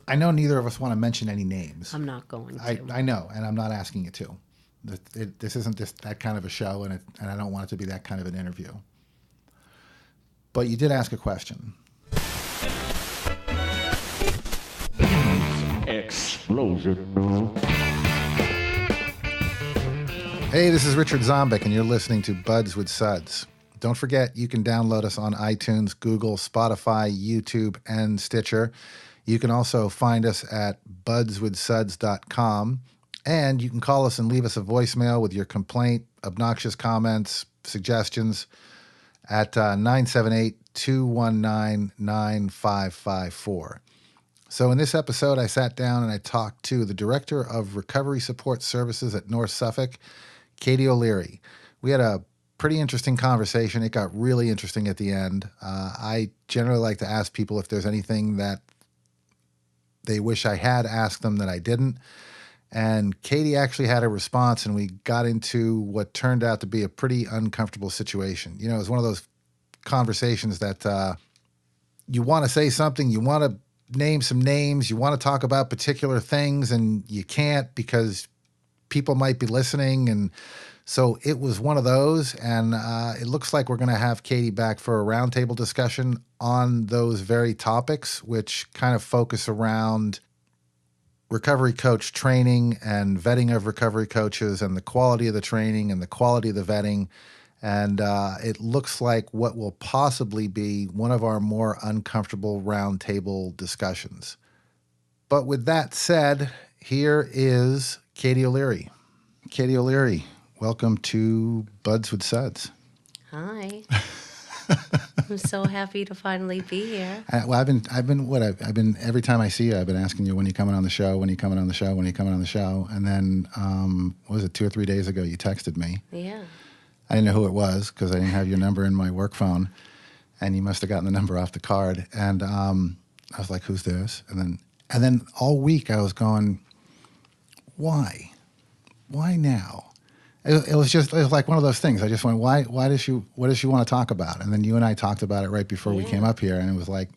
I know neither of us want to mention any names. I'm not going I, to. I know, and I'm not asking you to. This isn't just that kind of a show, and I don't want it to be that kind of an interview. But you did ask a question. Explosion. Hey, this is Richard Zombek, and you're listening to Buds with Suds. Don't forget, you can download us on iTunes, Google, Spotify, YouTube, and Stitcher. You can also find us at budswithsuds.com. And you can call us and leave us a voicemail with your complaint, obnoxious comments, suggestions at 978-219-9554. So in this episode, I sat down and I talked to the Director of Recovery Support Services at North Suffolk, Katie O'Leary. We had a pretty interesting conversation. It got really interesting at the end. I generally like to ask people if there's anything that they wish I had asked them that I didn't. And Katie actually had a response, and we got into what turned out to be a pretty uncomfortable situation. You know, it was one of those conversations that you want to say something, you want to name some names, you want to talk about particular things, and you can't because people might be listening. And so it was one of those, and it looks like we're going to have Katie back for a roundtable discussion on those very topics, which kind of focus around recovery coach training and vetting of recovery coaches and the quality of the training and the quality of the vetting. And it looks like what will possibly be one of our more uncomfortable roundtable discussions. But with that said, here is Katie O'Leary. Katie O'Leary, welcome to Buds with Suds. Hi. I'm so happy to finally be here. Well, I've been every time I see you, I've been asking you when you're coming on the show, when you're coming on the show, when you're coming on the show. And then, what was it, 2 or 3 days ago, you texted me. Yeah. I didn't know who it was because I didn't have your number in my work phone, and you must have gotten the number off the card. And I was like, "Who's this?" And then all week I was going, "Why? Why now?" It was like one of those things. I just went, "Why? What does she want to talk about?" And then you and I talked about it right before we came up here, and it was like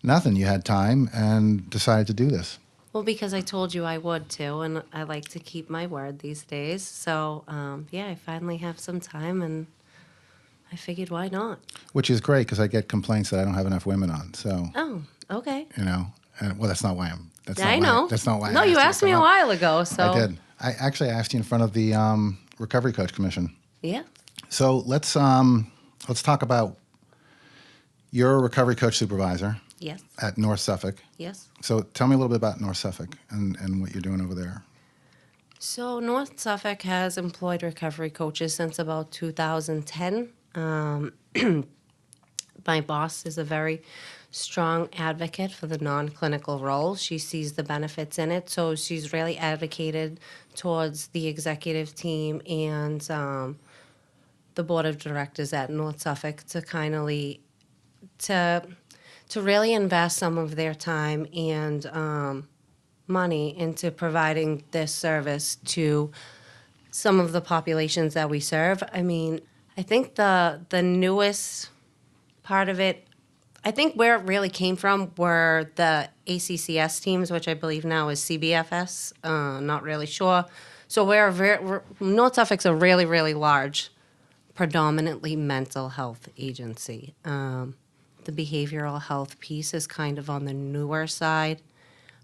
nothing. You had time and decided to do this. Well, because I told you I would too, and I like to keep my word these days. So, I finally have some time, and I figured why not? Which is great because I get complaints that I don't have enough women on. So, oh, okay. You know, and, well, that's not why I'm. I know. That's not why. No, you asked me a while ago. So I did. I actually asked you in front of the Recovery Coach Commission. Yeah. So let's talk about your recovery coach supervisor. Yes. At North Suffolk. Yes. So tell me a little bit about North Suffolk and what you're doing over there. So North Suffolk has employed recovery coaches since about 2010. My boss is a very strong advocate for the non-clinical role. She sees the benefits in it, so she's really advocated towards the executive team and the board of directors at North Suffolk to really invest some of their time and money into providing this service to some of the populations that we serve. I mean, I think the newest part of it, I think where it really came from were the ACCS teams, which I believe now is CBFS. Not really sure. So North Suffolk's a really, really large, predominantly mental health agency. The behavioral health piece is kind of on the newer side.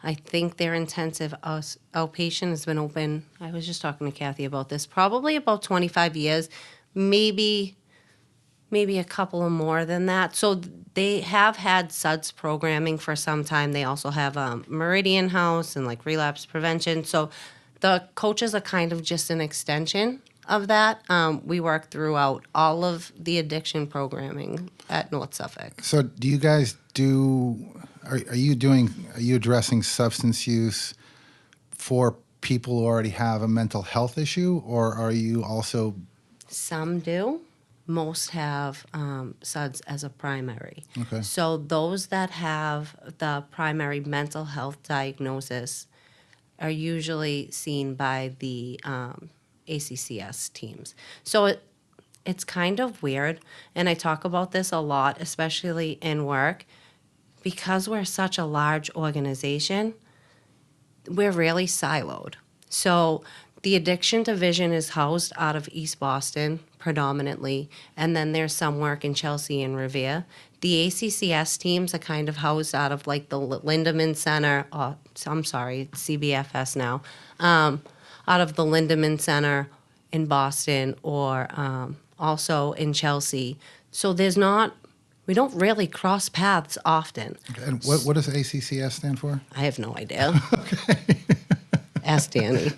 I think their intensive outpatient has been open, I was just talking to Kathy about this, probably about 25 years, maybe a couple of more than that. So they have had SUDS programming for some time. They also have Meridian House and like relapse prevention. So the coaches are kind of just an extension of that. We work throughout all of the addiction programming at North Suffolk. So do you guys are you addressing substance use for people who already have a mental health issue, or are you also? Some do. Most have SUDS as a primary. Okay. So those that have the primary mental health diagnosis are usually seen by the ACCS teams. So it's kind of weird, and I talk about this a lot, especially in work, because we're such a large organization, we're really siloed. So the addiction division is housed out of East Boston predominantly, and then there's some work in Chelsea and Revere. The ACCS teams are kind of housed out of like the Lindemann Center, I'm sorry, it's CBFS now, out of the Lindemann Center in Boston or also in Chelsea. So we don't really cross paths often. And what does ACCS stand for? I have no idea. Ask Danny.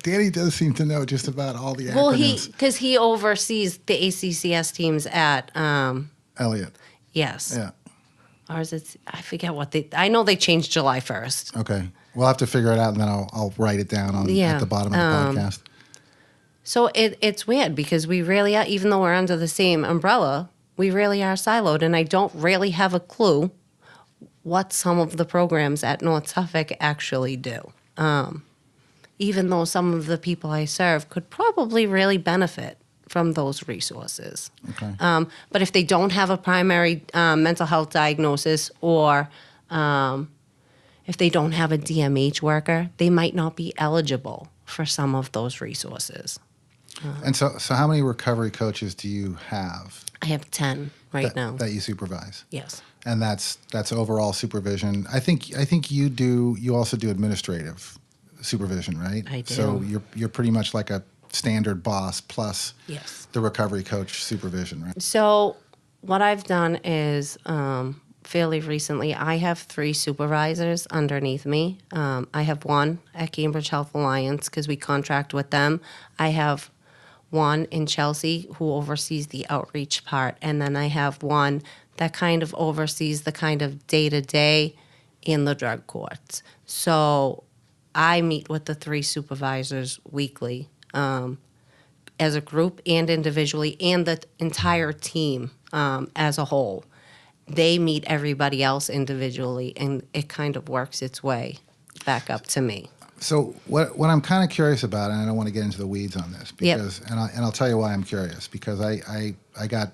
Danny does seem to know just about all the acronyms. Well, because he oversees the ACCS teams at, Elliot. yes. Yeah. Or is it, I forget I know they changed July 1st. Okay. We'll have to figure it out, and then I'll write it down at the bottom of the podcast. So it's weird because we really are, even though we're under the same umbrella, we really are siloed, and I don't really have a clue what some of the programs at North Suffolk actually do. Even though some of the people I serve could probably really benefit from those resources. Okay. But if they don't have a primary mental health diagnosis or if they don't have a DMH worker, they might not be eligible for some of those resources. And so how many recovery coaches do you have? I have 10 now. That you supervise? Yes. And that's overall supervision. I think you also do administrative supervision, right? I do. So you're pretty much like a standard boss plus Yes. the recovery coach supervision, right? So what I've done is fairly recently, I have 3 supervisors underneath me. I have one at Cambridge Health Alliance because we contract with them. I have one in Chelsea who oversees the outreach part, and then I have one that kind of oversees the kind of day-to-day in the drug courts. So I meet with the 3 supervisors weekly as a group and individually, and the entire team as a whole. They meet everybody else individually, and it kind of works its way back up to me. So what I'm kind of curious about, and I don't want to get into the weeds on this, because and I'll tell you why I'm curious, because I got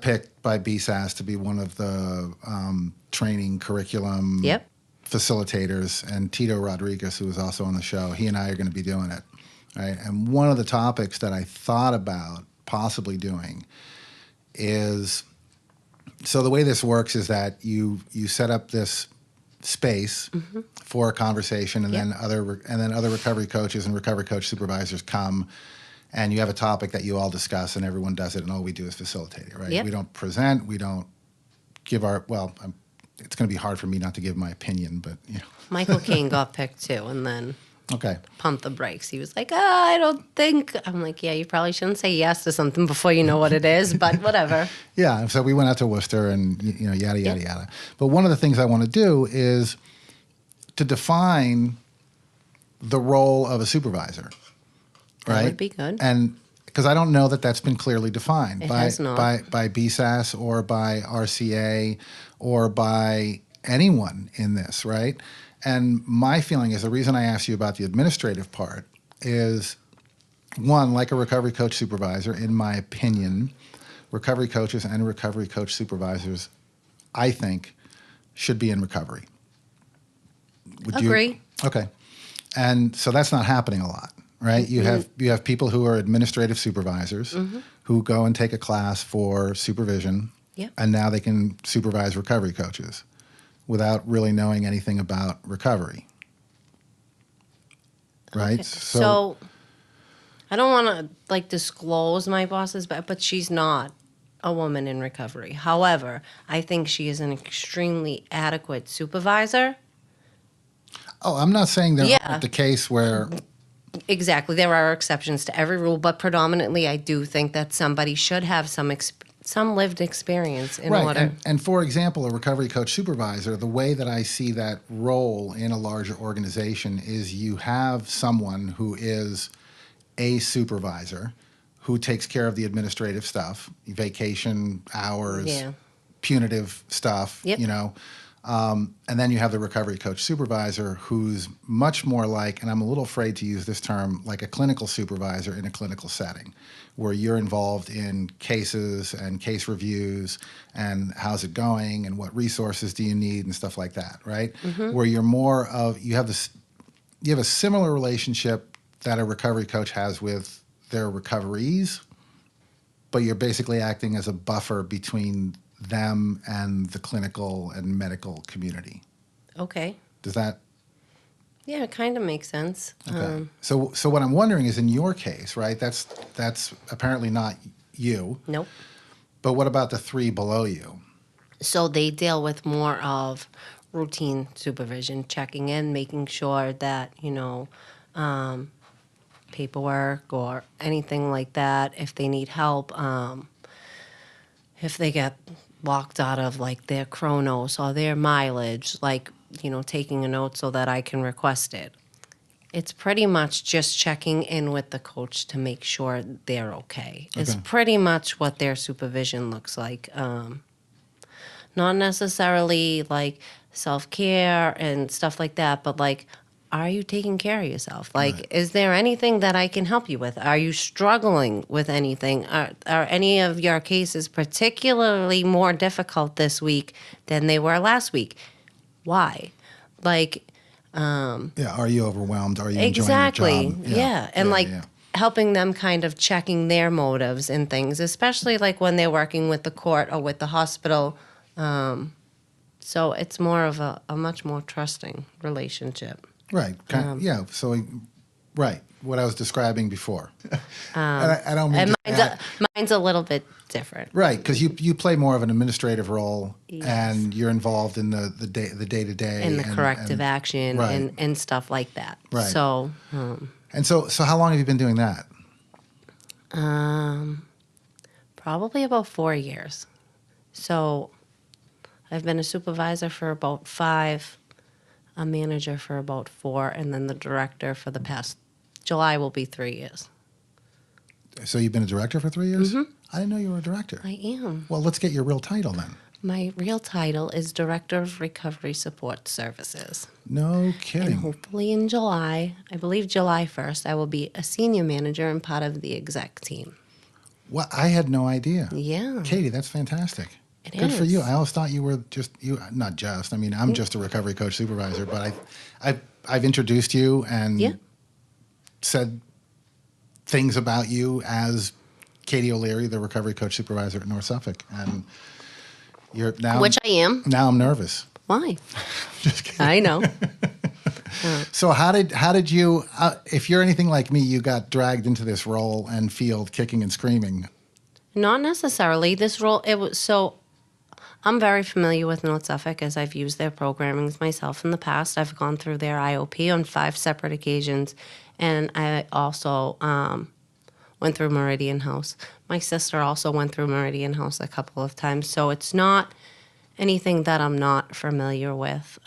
picked by BSAS to be one of the training curriculum facilitators, and Tito Rodriguez, who was also on the show, he and I are going to be doing it, right? And one of the topics that I thought about possibly doing is, so the way this works is that you set up this space for a conversation, and then other recovery coaches and recovery coach supervisors come, and you have a topic that you all discuss, and everyone does it, and all we do is facilitate it, right? Yep. We don't present, we don't give it's going to be hard for me not to give my opinion, but Michael Caine got picked too, and then okay. pumped the brakes. He was like, I don't think. I'm like, yeah, you probably shouldn't say yes to something before you know what it is, but whatever. Yeah, so we went out to Worcester and, yada, yada, yada. But one of the things I want to do is to define the role of a supervisor, right? That would be good. And because I don't know that that's been clearly defined by BSAS or by RCA or by anyone in this, right? And my feeling is, the reason I asked you about the administrative part is, one, like a recovery coach supervisor, in my opinion, recovery coaches and recovery coach supervisors, I think, should be in recovery. Would Agree. you? Okay. And so that's not happening a lot, right? You have people who are administrative supervisors who go and take a class for supervision, and now they can supervise recovery coaches without really knowing anything about recovery, right? Okay. So I don't want to disclose my boss's, but she's not a woman in recovery. However, I think she is an extremely adequate supervisor. Oh, I'm not saying there aren't the case where... Exactly. There are exceptions to every rule, but predominantly I do think that somebody should have some lived experience in order. And for example, a recovery coach supervisor, the way that I see that role in a larger organization is you have someone who is a supervisor who takes care of the administrative stuff, vacation hours, punitive stuff, And then you have the recovery coach supervisor, who's much more like, and I'm a little afraid to use this term, like a clinical supervisor in a clinical setting, where you're involved in cases and case reviews and how's it going and what resources do you need and stuff like that, right? Where you're more of, you have a similar relationship that a recovery coach has with their recoverees, but you're basically acting as a buffer between them and the clinical and medical community. Okay. Does that? Yeah, it kind of makes sense. Okay. So what I'm wondering is, in your case, right? That's apparently not you. Nope. But what about the three below you? So they deal with more of routine supervision, checking in, making sure that, paperwork or anything like that, if they need help, if they get locked out of like their chronos or their mileage, like, taking a note so that I can request it. It's pretty much just checking in with the coach to make sure they're okay. It's Okay. pretty much what their supervision looks like. Not necessarily like self-care and stuff like that, but like, are you taking care of yourself? Like, Right. is there anything that I can help you with? Are you struggling with anything? Are any of your cases particularly more difficult this week than they were last week? Why? Like, Yeah. Are you overwhelmed? Are you enjoying exactly. your job? Yeah. And Yeah, like yeah. helping them kind of checking their motives and things, especially like when they're working with the court or with the hospital. So it's more of a much more trusting relationship. Right. Yeah. So, right. What I was describing before. And I don't mean And to add, mine's a little bit different. right, because you play more of an administrative role, Yes. and you're involved in the day to day And the corrective action right. and stuff like that. Right. So, And so how long have you been doing that? probably about 4 years. So I've been a supervisor for about 5, a manager for about 4, and then the director for the past July will be 3 years. So you've been a director for 3 years? I didn't know you were a director. I am. Well, let's get your real title then. My real title is Director of Recovery Support Services. No And kidding. hopefully in July, I believe July 1st, I will be a senior manager and part of the exec team. Well, I had no idea. Yeah. Katie, that's fantastic. It Good for is. you. I always thought you were not just. I mean, I'm just a recovery coach supervisor, but I've introduced you and Yeah. said things about you as Katie O'Leary, the recovery coach supervisor at North Suffolk, and you're now. Which I am. Now I'm nervous. Why? Just kidding. I know. So how did you? If you're anything like me, you got dragged into this role and field kicking and screaming. Not necessarily. This role, it was so. I'm very familiar with North Suffolk as I've used their programmings myself in the past. I've gone through their IOP on 5 separate occasions, and I also went through Meridian House. My sister also went through Meridian House a couple of times, so it's not anything that I'm not familiar with.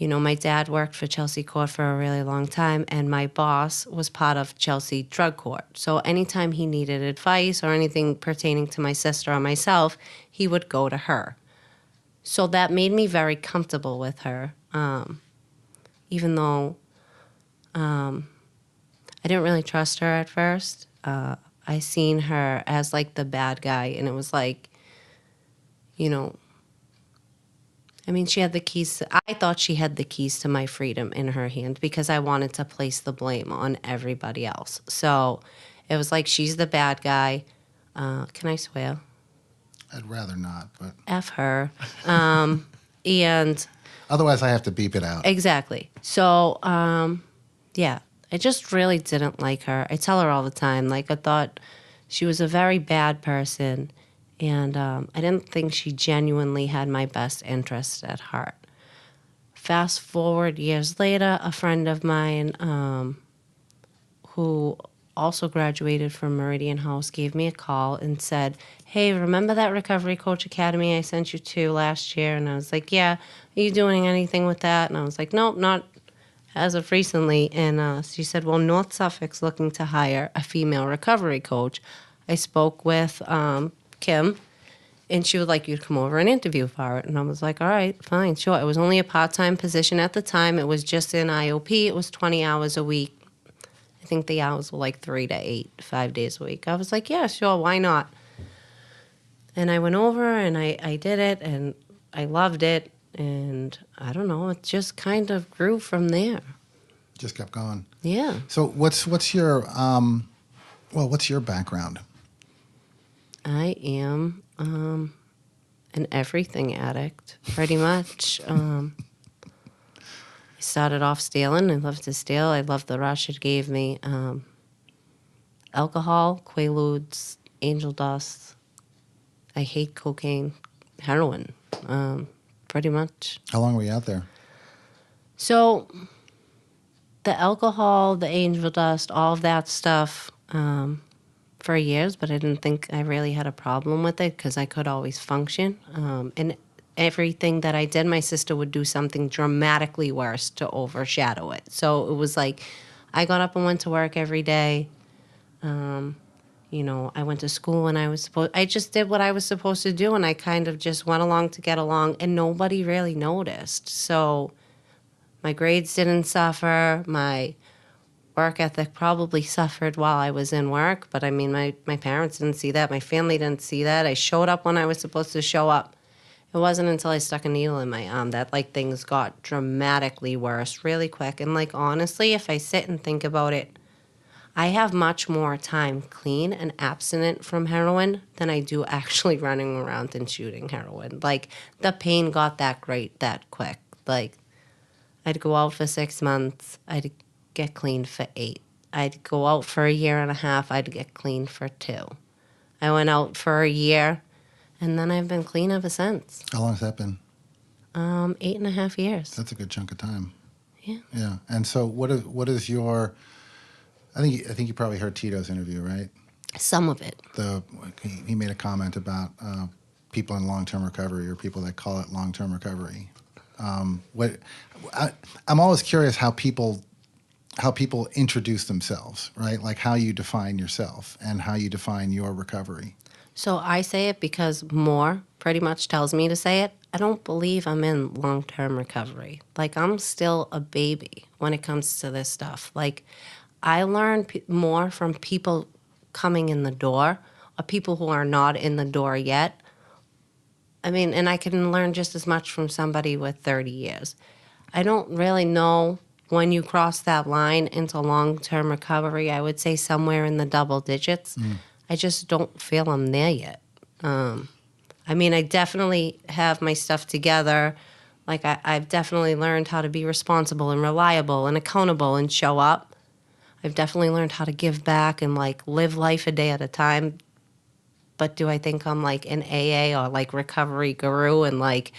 My dad worked for Chelsea Court for a really long time, and my boss was part of Chelsea Drug Court. So anytime he needed advice or anything pertaining to my sister or myself, he would go to her. So that made me very comfortable with her, even though I didn't really trust her at first. I seen her as like the bad guy, and it was like, she had the keys. I thought she had the keys to my freedom in her hand because I wanted to place the blame on everybody else. So it was like she's the bad guy. Can I swear? I'd rather not, but F her. And otherwise I have to beep it out. exactly. So, yeah, I just really didn't like her. I tell her all the time, like, I thought she was a very bad person. And I didn't think she genuinely had my best interest at heart. Fast forward years later, a friend of mine who also graduated from Meridian House gave me a call and said, "Hey, remember that Recovery Coach Academy I sent you to last year?" And I was like, "Yeah, are you doing anything with that?" And I was like, "Nope, not as of recently." And she said, "Well, North Suffolk's looking to hire a female recovery coach." I spoke with Kim, And she would like you to come over and interview for it. And I was like, all right, fine, sure. It was only a part-time position at the time. It was just in IOP. It was 20 hours a week. I think the hours were like 3 to 8, 5 days a week. I was like, yeah, sure, why not? And I went over and I did it and I loved it. And I don't know, it just kind of grew from there. Just kept going. Yeah. So what's your what's your background? I am an everything addict, pretty much. I started off stealing. I loved to steal. I loved the rush it gave me. Alcohol, Quaaludes, angel dust. I hate cocaine, heroin, pretty much. How long were you out there? So the alcohol, the angel dust, all of that stuff for years, but I didn't think I really had a problem with it because I could always function. And everything that I did, my sister would do something dramatically worse to overshadow it. So it was like I got up and went to work every day. I went to school when I just did what I was supposed to do, and I kind of just went along to get along, and nobody really noticed. So my grades didn't suffer. My work ethic probably suffered while I was in work, but I mean, my parents didn't see that. My family didn't see that. I showed up when I was supposed to show up. It wasn't until I stuck a needle in my arm that, like, things got dramatically worse really quick. And, like, honestly, if I sit and think about it, I have much more time clean and abstinent from heroin than I do actually running around and shooting heroin. Like, the pain got that quick. Like, I'd go out for 6 months. I'd get clean for 8. I'd go out for a year and a half. I'd get clean for 2. I went out for a year, and then I've been clean ever since. How long has that been? 8.5 years. That's a good chunk of time. Yeah. Yeah. And so what is your? I think you probably heard Tito's interview, right? Some of it. He made a comment about people in long-term recovery or people that call it long-term recovery. I'm always curious how people introduce themselves, right? Like how you define yourself and how you define your recovery. So I say it because more pretty much tells me to say it. I don't believe I'm in long-term recovery. Like, I'm still a baby when it comes to this stuff. Like, I learn more from people coming in the door or people who are not in the door yet. I mean, and I can learn just as much from somebody with 30 years. I don't really know when you cross that line into long-term recovery. I would say somewhere in the double digits. I just don't feel I'm there yet. I mean, I definitely have my stuff together. Like, I've definitely learned how to be responsible and reliable and accountable and show up. I've definitely learned how to give back and, like, live life a day at a time. But do I think I'm, like, an AA or, like, recovery guru and, like,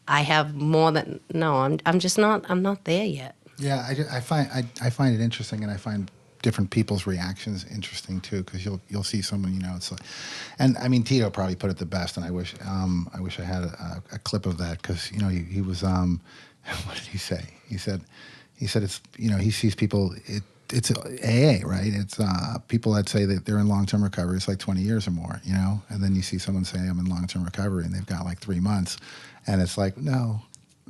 I have more than... No, I'm just not... I'm not there yet. Yeah, I find it interesting, and I find different people's reactions interesting too, because you'll see someone, it's like, and I mean, Tito probably put it the best, and I wish I had a clip of that, because he was what did he say? He said it's he sees people, it's AA, right? It's people that say that they're in long-term recovery. It's like 20 years or more, and then you see someone say I'm in long-term recovery and they've got like 3 months, and it's like no.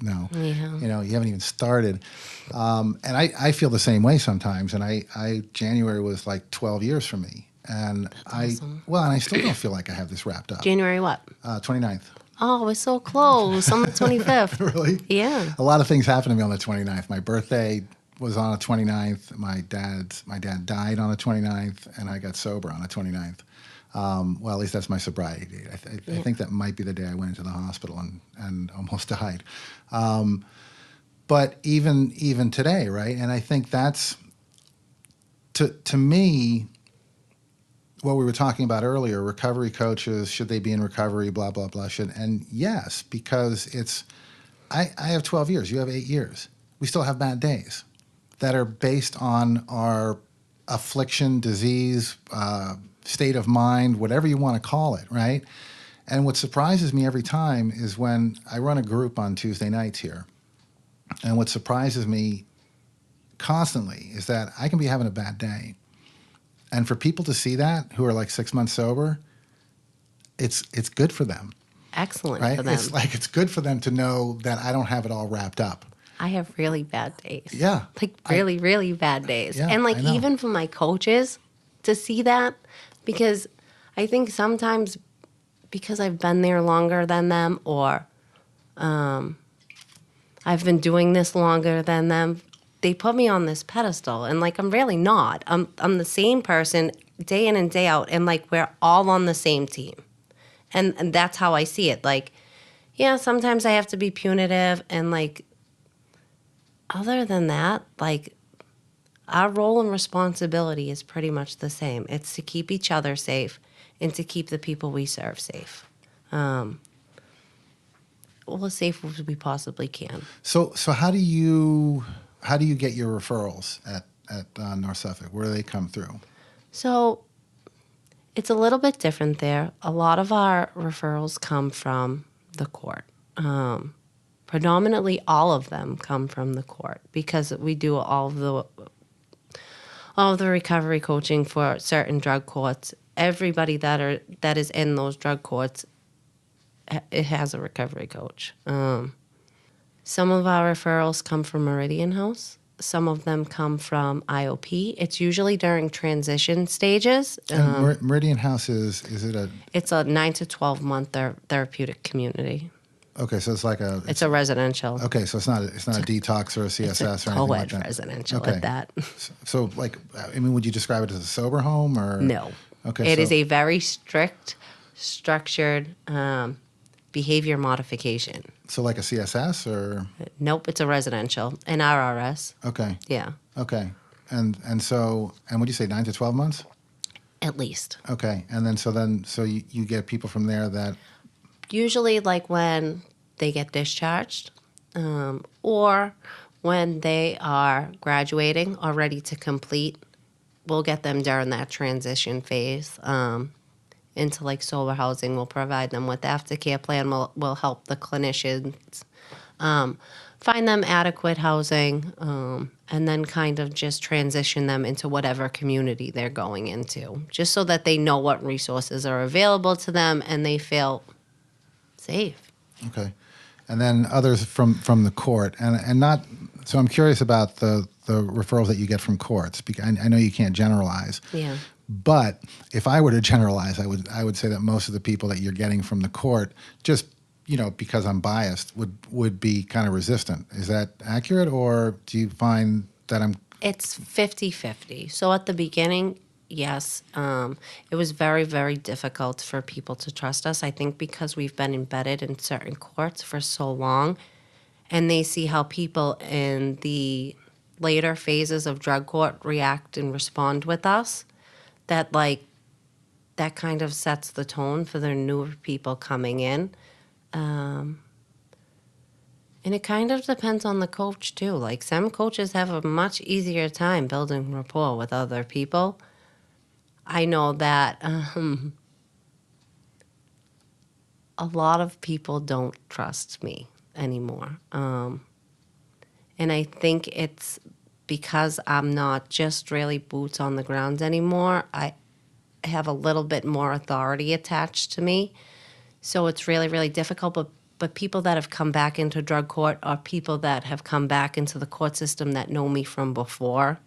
Yeah. You haven't even started. And I feel the same way sometimes. And January was like 12 years for me. And That's awesome. and I still don't feel like I have this wrapped up. January what? 29th. Oh, we're so close. On the 25th. Really? Yeah. A lot of things happened to me on the 29th. My birthday was on the 29th. My dad died on the 29th, and I got sober on the 29th. Well, at least that's my sobriety date. I think that might be the day I went into the hospital and almost died. But even today, right? And I think that's, to me, what we were talking about earlier, recovery coaches, should they be in recovery, blah, blah, blah. And yes, because I have 12 years, you have 8 years. We still have bad days that are based on our affliction, disease, state of mind, whatever you want to call it, right? And what surprises me every time is when I run a group on Tuesday nights here, and what surprises me constantly is that I can be having a bad day, and for people to see that who are like 6 months sober, it's good for them. excellent right? for them. It's like it's good for them to know that I don't have it all wrapped up. I have really bad days. Yeah. Like really, really bad days. Yeah, And like I know. even for my coaches to see that, because I think sometimes because I've been there longer than them, or I've been doing this longer than them, they put me on this pedestal, and like I'm really not. I'm the same person day in and day out, and like we're all on the same team, and that's how I see it. Like, yeah, sometimes I have to be punitive, and like other than that, like our role and responsibility is pretty much the same. It's to keep each other safe and to keep the people we serve safe. Well, as safe as we possibly can. So how do you get your referrals at North Suffolk? Where do they come through? So it's a little bit different there. A lot of our referrals come from the court. Predominantly, all of them come from the court because we do all of the recovery coaching for certain drug courts. Everybody that is in those drug courts, it has a recovery coach. Some of our referrals come from Meridian House. Some of them come from IOP. It's usually during transition stages. And Meridian House is it a It's a 9 to 12 month therapeutic community. okay? So it's like It's a residential. okay. So it's not a detox or a It's a CSS or anything like co-ed that. residential Okay. at that. So like, I mean, would you describe it as a sober home or No. Okay, It so, is a very strict, structured behavior modification. so like a CSS or Nope, it's a residential. An RRS. okay, Yeah, okay, and would you say 9 to 12 months? at least. Okay, and so you get people from there that Usually, like when they get discharged or when they are graduating or ready to complete, we'll get them during that transition phase into like sober housing. We'll provide them with the aftercare plan. We'll help the clinicians find them adequate housing and then kind of just transition them into whatever community they're going into, just so that they know what resources are available to them and they feel safe. okay, and then others from the court and not. So I'm curious about the referrals that you get from courts because I know you can't generalize. Yeah. But if I were to generalize, I would say that most of the people that you're getting from the court, just because I'm biased, would be kind of resistant. Is that accurate, or do you find that I'm? It's 50-50. So at the beginning, yes, it was very, very difficult for people to trust us. I think because we've been embedded in certain courts for so long, and they see how people in the later phases of drug court react and respond with us, that kind of sets the tone for the newer people coming in. And it kind of depends on the coach too. Like some coaches have a much easier time building rapport with other people. I know that a lot of people don't trust me anymore. And I think it's because I'm not just really boots on the ground anymore. I have a little bit more authority attached to me. So it's really, really difficult. But people that have come back into drug court or people that have come back into the court system that know me from before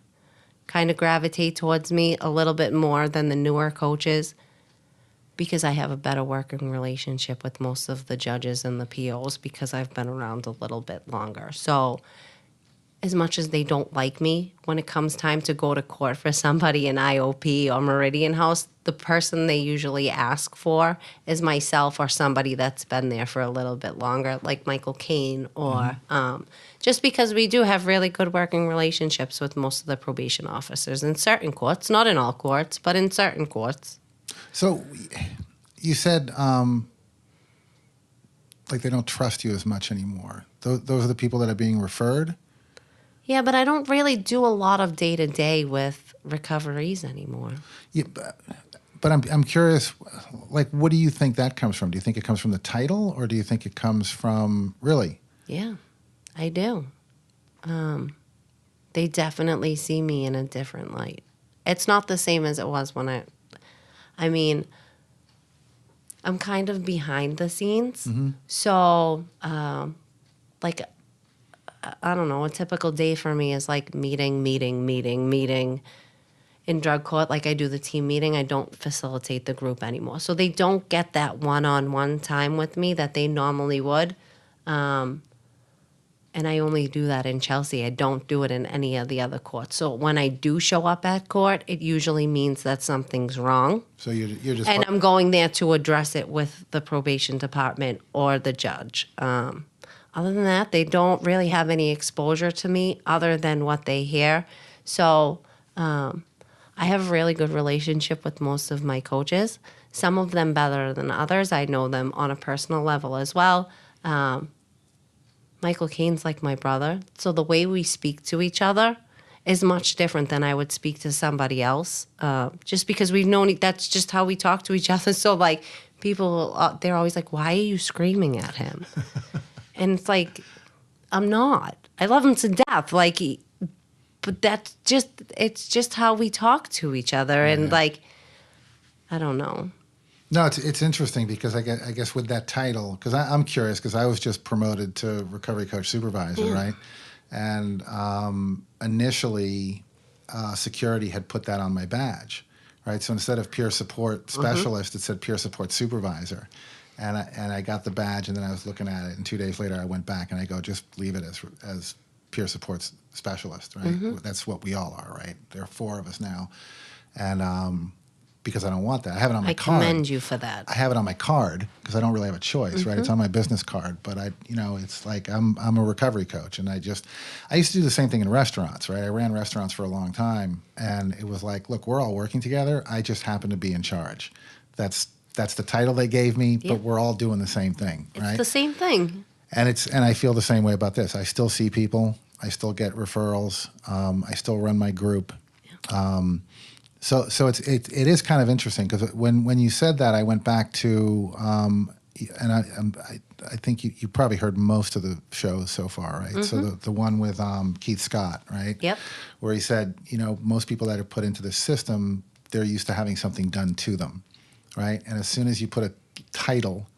kind of gravitate towards me a little bit more than the newer coaches because I have a better working relationship with most of the judges and the POs because I've been around a little bit longer. So as much as they don't like me, when it comes time to go to court for somebody in IOP or Meridian House, the person they usually ask for is myself or somebody that's been there for a little bit longer, like Michael Caine, or just because we do have really good working relationships with most of the probation officers in certain courts, not in all courts, but in certain courts. So you said like they don't trust you as much anymore. Those are the people that are being referred? Yeah, but I don't really do a lot of day-to-day with recoveries anymore. Yeah, but I'm curious, like, what do you think that comes from? Do you think it comes from the title, or do you think it comes from really? Yeah, I do. They definitely see me in a different light. It's not the same as it was when I mean, I'm kind of behind the scenes. So, like, I don't know, a typical day for me is like meeting. In drug court, like I do the team meeting, I don't facilitate the group anymore. So they don't get that one-on-one time with me that they normally would. And I only do that in Chelsea. I don't do it in any of the other courts. So when I do show up at court, it usually means that something's wrong. So you're just And I'm going there to address it with the probation department or the judge. Other than that, they don't really have any exposure to me other than what they hear. So I have a really good relationship with most of my coaches. Some of them better than others. I know them on a personal level as well. Michael Caine's like my brother. So the way we speak to each other is much different than I would speak to somebody else. Just because we've known, that's just how we talk to each other. So like people, they're always like, why are you screaming at him? And it's like, I'm not. I love him to death. Like, but it's just how we talk to each other. And like, I don't know. No, it's interesting because I guess with that title, because I'm curious because I was just promoted to recovery coach supervisor, right? And initially, security had put that on my badge, right? So instead of peer support specialist, it said peer support supervisor. And I got the badge, and then I was looking at it, and 2 days later I went back and I go, just leave it as peer support specialist, right? That's what we all are, right? There are 4 of us now, and because I don't want that, I have it on my card. I commend you for that. I have it on my card because I don't really have a choice, right? It's on my business card, but it's like I'm a recovery coach, and I used to do the same thing in restaurants, right? I ran restaurants for a long time, and it was like, look, we're all working together. I just happen to be in charge. That's the title they gave me, but we're all doing the same thing, right? It's the same thing. And I feel the same way about this. I still see people. I still get referrals. I still run my group. So it is kind of interesting because when you said that, I went back to and I think you probably heard most of the shows so far, right? So the one with Keith Scott, right? Yep. Where he said, most people that are put into this system, they're used to having something done to them, right? And as soon as you put a title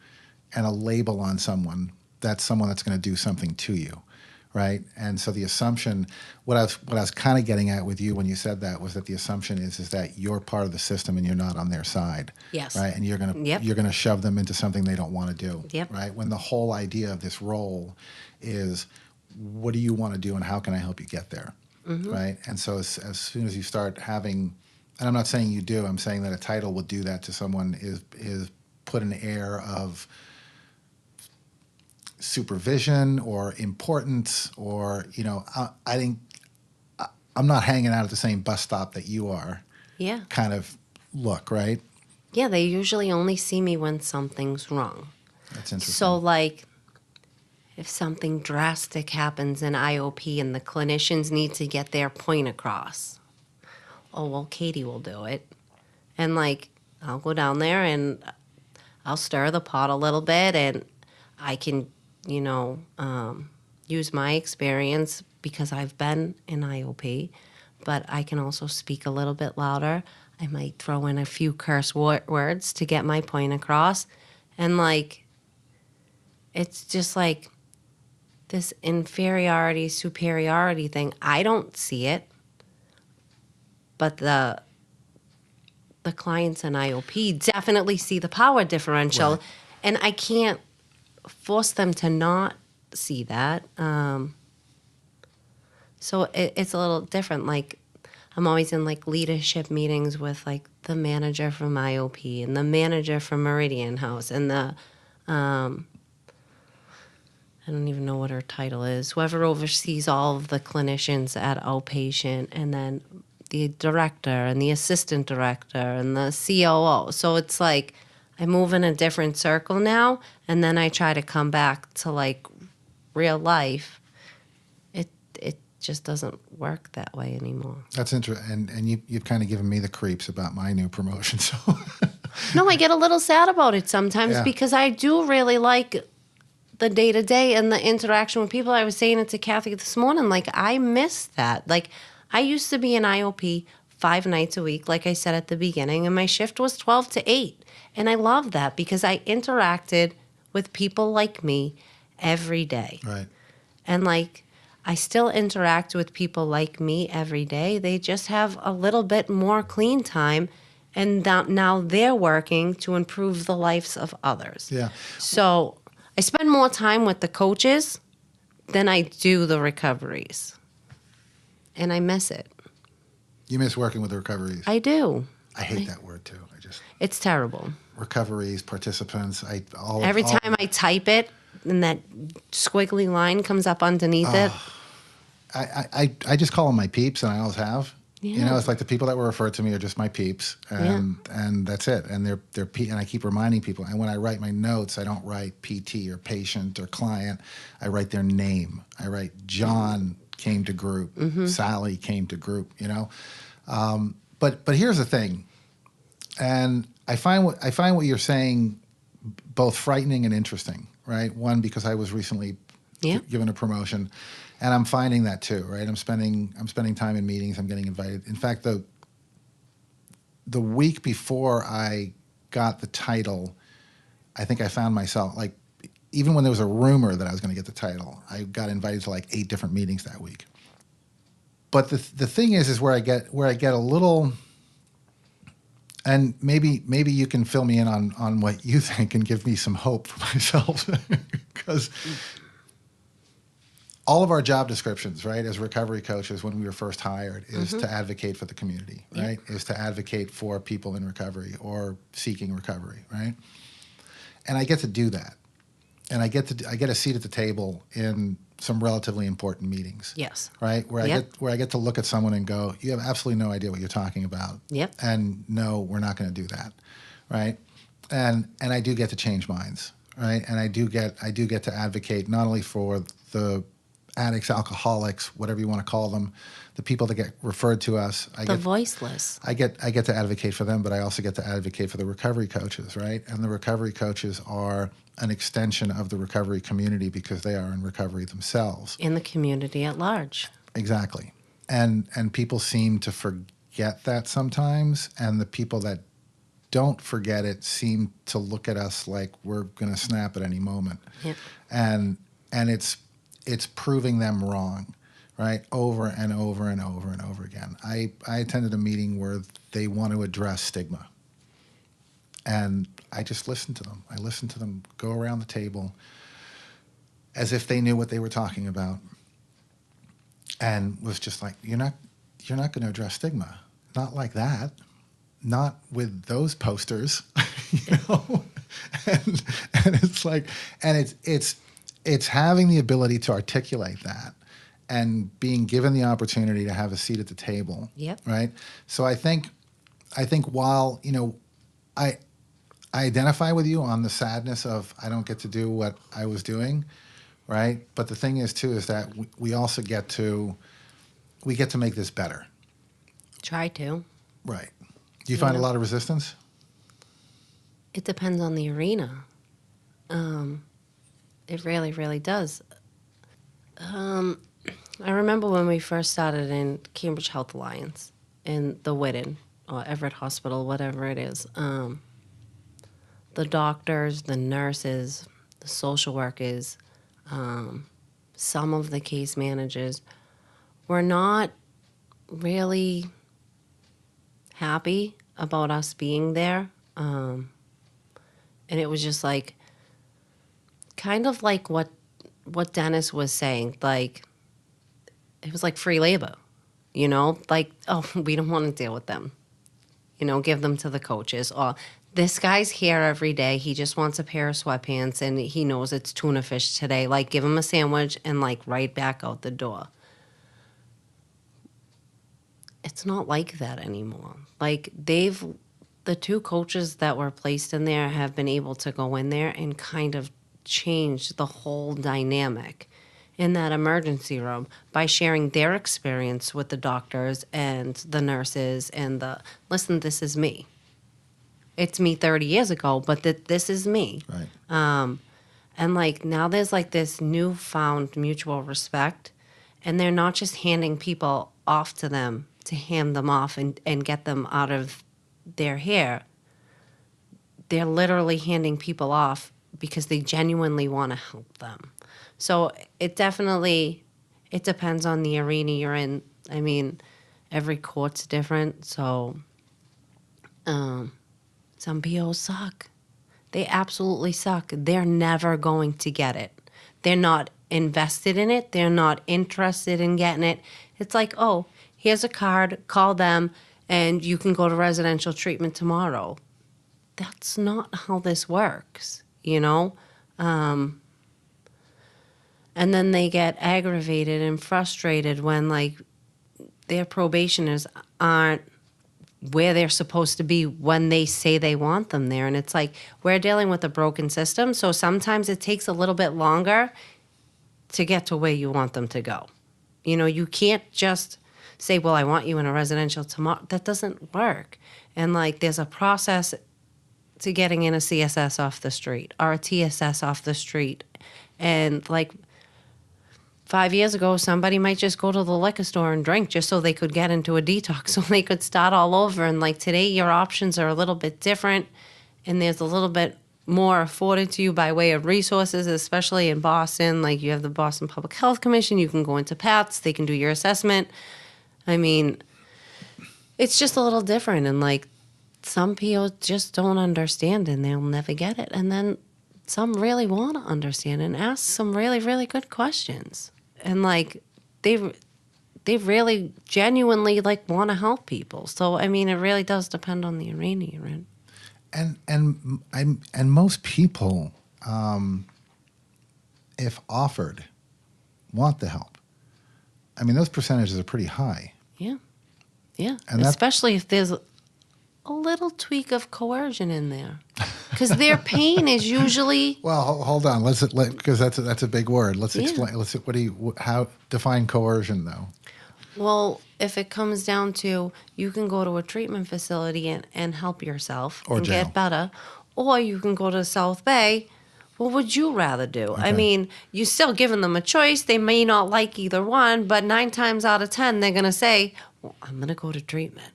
and a label on someone, that's someone that's going to do something to you, right? And so the assumption, what I was kind of getting at with you when you said that was that the assumption is that you're part of the system and you're not on their side, Yes. right? And you're gonna shove them into something they don't want to do, Yep. right? When the whole idea of this role is, what do you want to do and how can I help you get there, right? And so as soon as you start having, and I'm not saying you do, I'm saying that a title will do that to someone, is put an air of supervision or importance, or I think I'm not hanging out at the same bus stop that you are. Yeah. Kind of look, right? Yeah, they usually only see me when something's wrong. That's interesting. So like if something drastic happens in IOP and the clinicians need to get their point across, oh well, Katie will do it. And like I'll go down there and I'll stir the pot a little bit, and I can use my experience because I've been in IOP, but I can also speak a little bit louder. I might throw in a few curse words to get my point across. And like, it's just like this inferiority, superiority thing. I don't see it, but the clients in IOP definitely see the power differential. Right. And I can't force them to not see that. So it's a little different. Like I'm always in like leadership meetings with like the manager from IOP and the manager from Meridian House and the I don't even know what her title is. Whoever oversees all of the clinicians at outpatient, and then the director and the assistant director and the COO. So it's like I move in a different circle now, and then I try to come back to like real life. It just doesn't work that way anymore. That's interesting, and you've kind of given me the creeps about my new promotion. So No, I get a little sad about it sometimes because I do really like the day-to-day and the interaction with people. I was saying it to Kathy this morning, like I miss that. Like I used to be an IOP 5 nights a week, like I said at the beginning, and my shift was 12 to 8. And I love that because I interacted with people like me every day. Right. And like, I still interact with people like me every day. They just have a little bit more clean time. And now they're working to improve the lives of others. Yeah. So I spend more time with the coaches than I do the recoveries. And I miss it. You miss working with the recoveries. I do. I hate that word too. It's terrible. Recoveries, participants. Every time I type it and that squiggly line comes up underneath it. I just call them my peeps, and I always have. Yeah. You know, it's like the people that were referred to me are just my peeps, and that's it. And and I keep reminding people. And when I write my notes, I don't write PT or patient or client. I write their name. I write John came to group, Sally came to group. You know, but here's the thing, and I find what you're saying both frightening and interesting. Right, one because I was recently given a promotion. And I'm finding that too, right? I'm spending time in meetings. I'm getting invited. In fact, the week before I got the title, I think I found myself like, even when there was a rumor that I was going to get the title, I got invited to like 8 different meetings that week. But the thing is where I get a little, and maybe you can fill me in on what you think and give me some hope for myself, because. All of our job descriptions, right, as recovery coaches when we were first hired is to advocate for the community, right? Is to advocate for people in recovery or seeking recovery, right? And I get to do that. And I get a seat at the table in some relatively important meetings. Yes. Right? Where I get to look at someone and go, you have absolutely no idea what you're talking about. Yep. And no, we're not going to do that. Right? And I do get to change minds, right? And I do get to advocate not only for the addicts, alcoholics, whatever you want to call them, the people that get referred to us. Voiceless. I get to advocate for them, but I also get to advocate for the recovery coaches, right? And the recovery coaches are an extension of the recovery community because they are in recovery themselves. In the community at large. Exactly. And people seem to forget that sometimes, and the people that don't forget it seem to look at us like we're going to snap at any moment. Yep. And it's proving them wrong, right? Over and over and over and over again. I attended a meeting where they want to address stigma. And I just listened to them. I listened to them go around the table as if they knew what they were talking about. And was just like, you're not going to address stigma. Not like that. Not with those posters, you know? And it's like, and it's having the ability to articulate that and being given the opportunity to have a seat at the table. Yep. Right. So I think while, you know, I identify with you on the sadness of I don't get to do what I was doing. Right. But the thing is too, is that we also get to make this better. Try to. Right. Do you find a lot of resistance? It depends on the arena. It really, really does. I remember when we first started in Cambridge Health Alliance in the Whitton or Everett Hospital, whatever it is. The doctors, the nurses, the social workers, some of the case managers were not really happy about us being there. And it was just like, kind of like what Dennis was saying, like, it was like free labor, you know, like, oh, we don't want to deal with them, you know, give them to the coaches. Or this guy's here every day. He just wants a pair of sweatpants and he knows it's tuna fish today. Like, give him a sandwich and like right back out the door. It's not like that anymore. Like, the 2 coaches that were placed in there have been able to go in there and kind of change the whole dynamic in that emergency room by sharing their experience with the doctors and the nurses and listen, this is me. It's me 30 years ago, but this is me. Right. And like now there's like this newfound mutual respect, and they're not just handing people off to them to hand them off and get them out of their hair. They're literally handing people off because they genuinely want to help them. So it depends on the arena you're in. I mean, every court's different, so some POs suck. They absolutely suck. They're never going to get it. They're not invested in it. They're not interested in getting it. It's like, oh, here's a card, call them, and you can go to residential treatment tomorrow. That's not how this works, you know? And then they get aggravated and frustrated when, like, their probationers aren't where they're supposed to be when they say they want them there. And it's like, we're dealing with a broken system, so sometimes it takes a little bit longer to get to where you want them to go. You know, you can't just say, well, I want you in a residential tomorrow. That doesn't work. And, like, there's a process to getting in a CSS off the street or a TSS off the street. And, like, 5 years ago, somebody might just go to the liquor store and drink just so they could get into a detox, so they could start all over. And, like, today, your options are a little bit different, and there's a little bit more afforded to you by way of resources, especially in Boston. Like, you have the Boston Public Health Commission. You can go into PATS. They can do your assessment. I mean, it's just a little different. And, like, some people just don't understand, and they'll never get it. And then some really want to understand and ask some really, really good questions. And, like, they really genuinely, like, want to help people. So, I mean, it really does depend on the arena you're in. And most people, if offered, want the help. I mean, those percentages are pretty high. Yeah. Yeah. And especially if there's a little tweak of coercion in there. Because their pain is usually... Well, hold on. Because that's a big word. Let's explain. How define coercion, though? Well, if it comes down to, you can go to a treatment facility and help yourself Or and jail. get better, or you can go to South Bay. What would you rather do? Okay. I mean, you're still giving them a choice. They may not like either one, but 9 times out of 10, they're going to say, well, I'm going to go to treatment.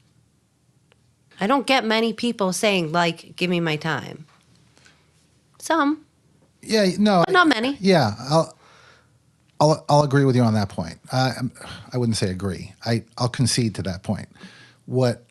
I don't get many people saying, like, give me my time. Some, Yeah, no, but not many. Yeah, I'll agree with you on that point. I wouldn't say agree. I'll concede to that point. What?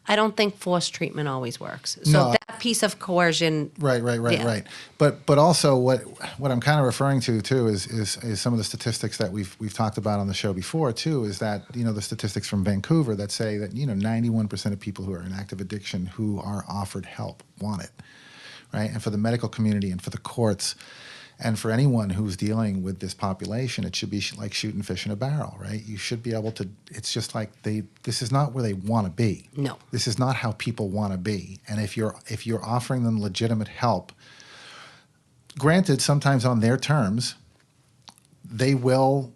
I don't think forced treatment always works. So No. that piece of coercion. Right. Yeah. But also what I'm kind of referring to too is some of the statistics that we've talked about on the show before too. Is that, you know, the statistics from Vancouver that say that, you know, 91% of people who are in active addiction who are offered help want it, right? And for the medical community and for the courts and for anyone who's dealing with this population, it should be like shooting fish in a barrel, right? You should be able to. It's just like this is not where they want to be. No. This is not how people want to be. And if you're offering them legitimate help, granted, sometimes on their terms, they will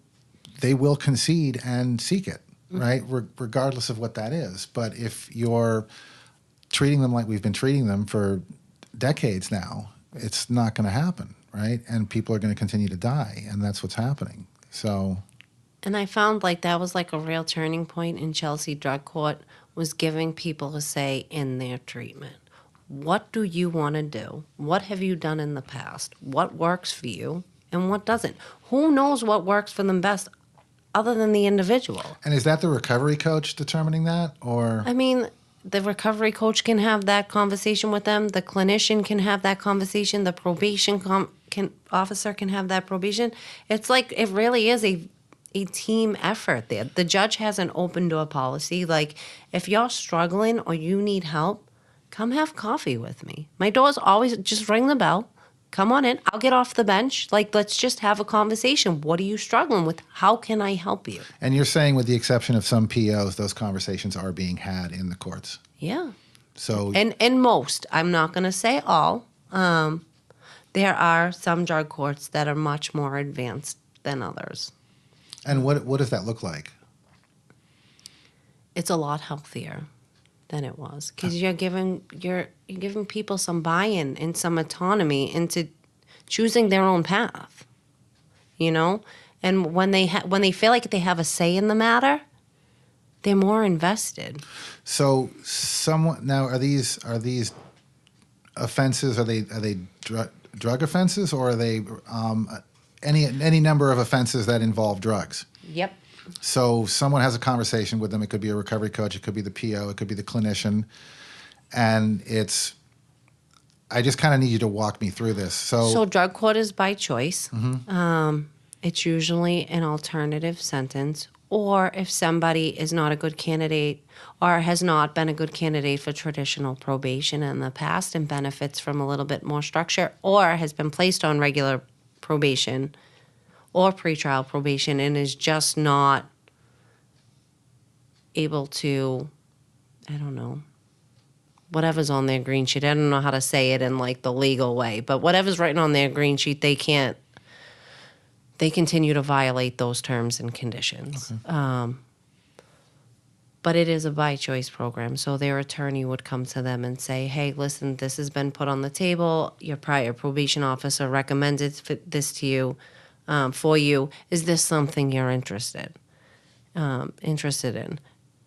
concede and seek it, right? Regardless of what that is. But if you're treating them like we've been treating them for decades now, it's not going to happen, right? And people are going to continue to die, and that's what's happening. So, And I found, like, that was like a real turning point in Chelsea Drug Court, was giving people a say in their treatment. What do you want to do? What have you done in the past? What works for you and what doesn't? Who knows what works for them best other than the individual? and is that the recovery coach determining that, or? I mean, the recovery coach can have that conversation with them. The clinician can have that conversation. The probation officer can have that probation. It's like, it really is a team effort there. The judge has an open door policy. Like, if you're struggling or you need help, come have coffee with me. My door's always, just ring the bell. Come on in. I'll get off the bench. Like, let's just have a conversation. What are you struggling with? How can I help you? And you're saying, with the exception of some POs, those conversations are being had in the courts. Yeah. So, And most, I'm not going to say all. There are some drug courts that are much more advanced than others. and what does that look like? It's a lot healthier than it was, because you're giving people some buy-in and some autonomy into choosing their own path, you know. And when they feel like they have a say in the matter, They're more invested. So someone now are these offenses? Are they drug offenses, or are they any number of offenses that involve drugs? Yep. So someone has a conversation with them. It could be a recovery coach. It could be the PO. It could be the clinician, and it's. I just kind of need you to walk me through this. So drug court is by choice. It's usually an alternative sentence, or if somebody is not a good candidate or has not been a good candidate for traditional probation in the past and benefits from a little bit more structure, or has been placed on regular probation or pretrial probation and is just not able to, I don't know, whatever's on their green sheet. I don't know how to say it in like the legal way, but whatever's written on their green sheet, they continue to violate those terms and conditions. Okay. But it is a by choice program. So their attorney would come to them and say, hey, listen, this has been put on the table. Your prior probation officer recommended this to you, for you. Is this something you're interested in?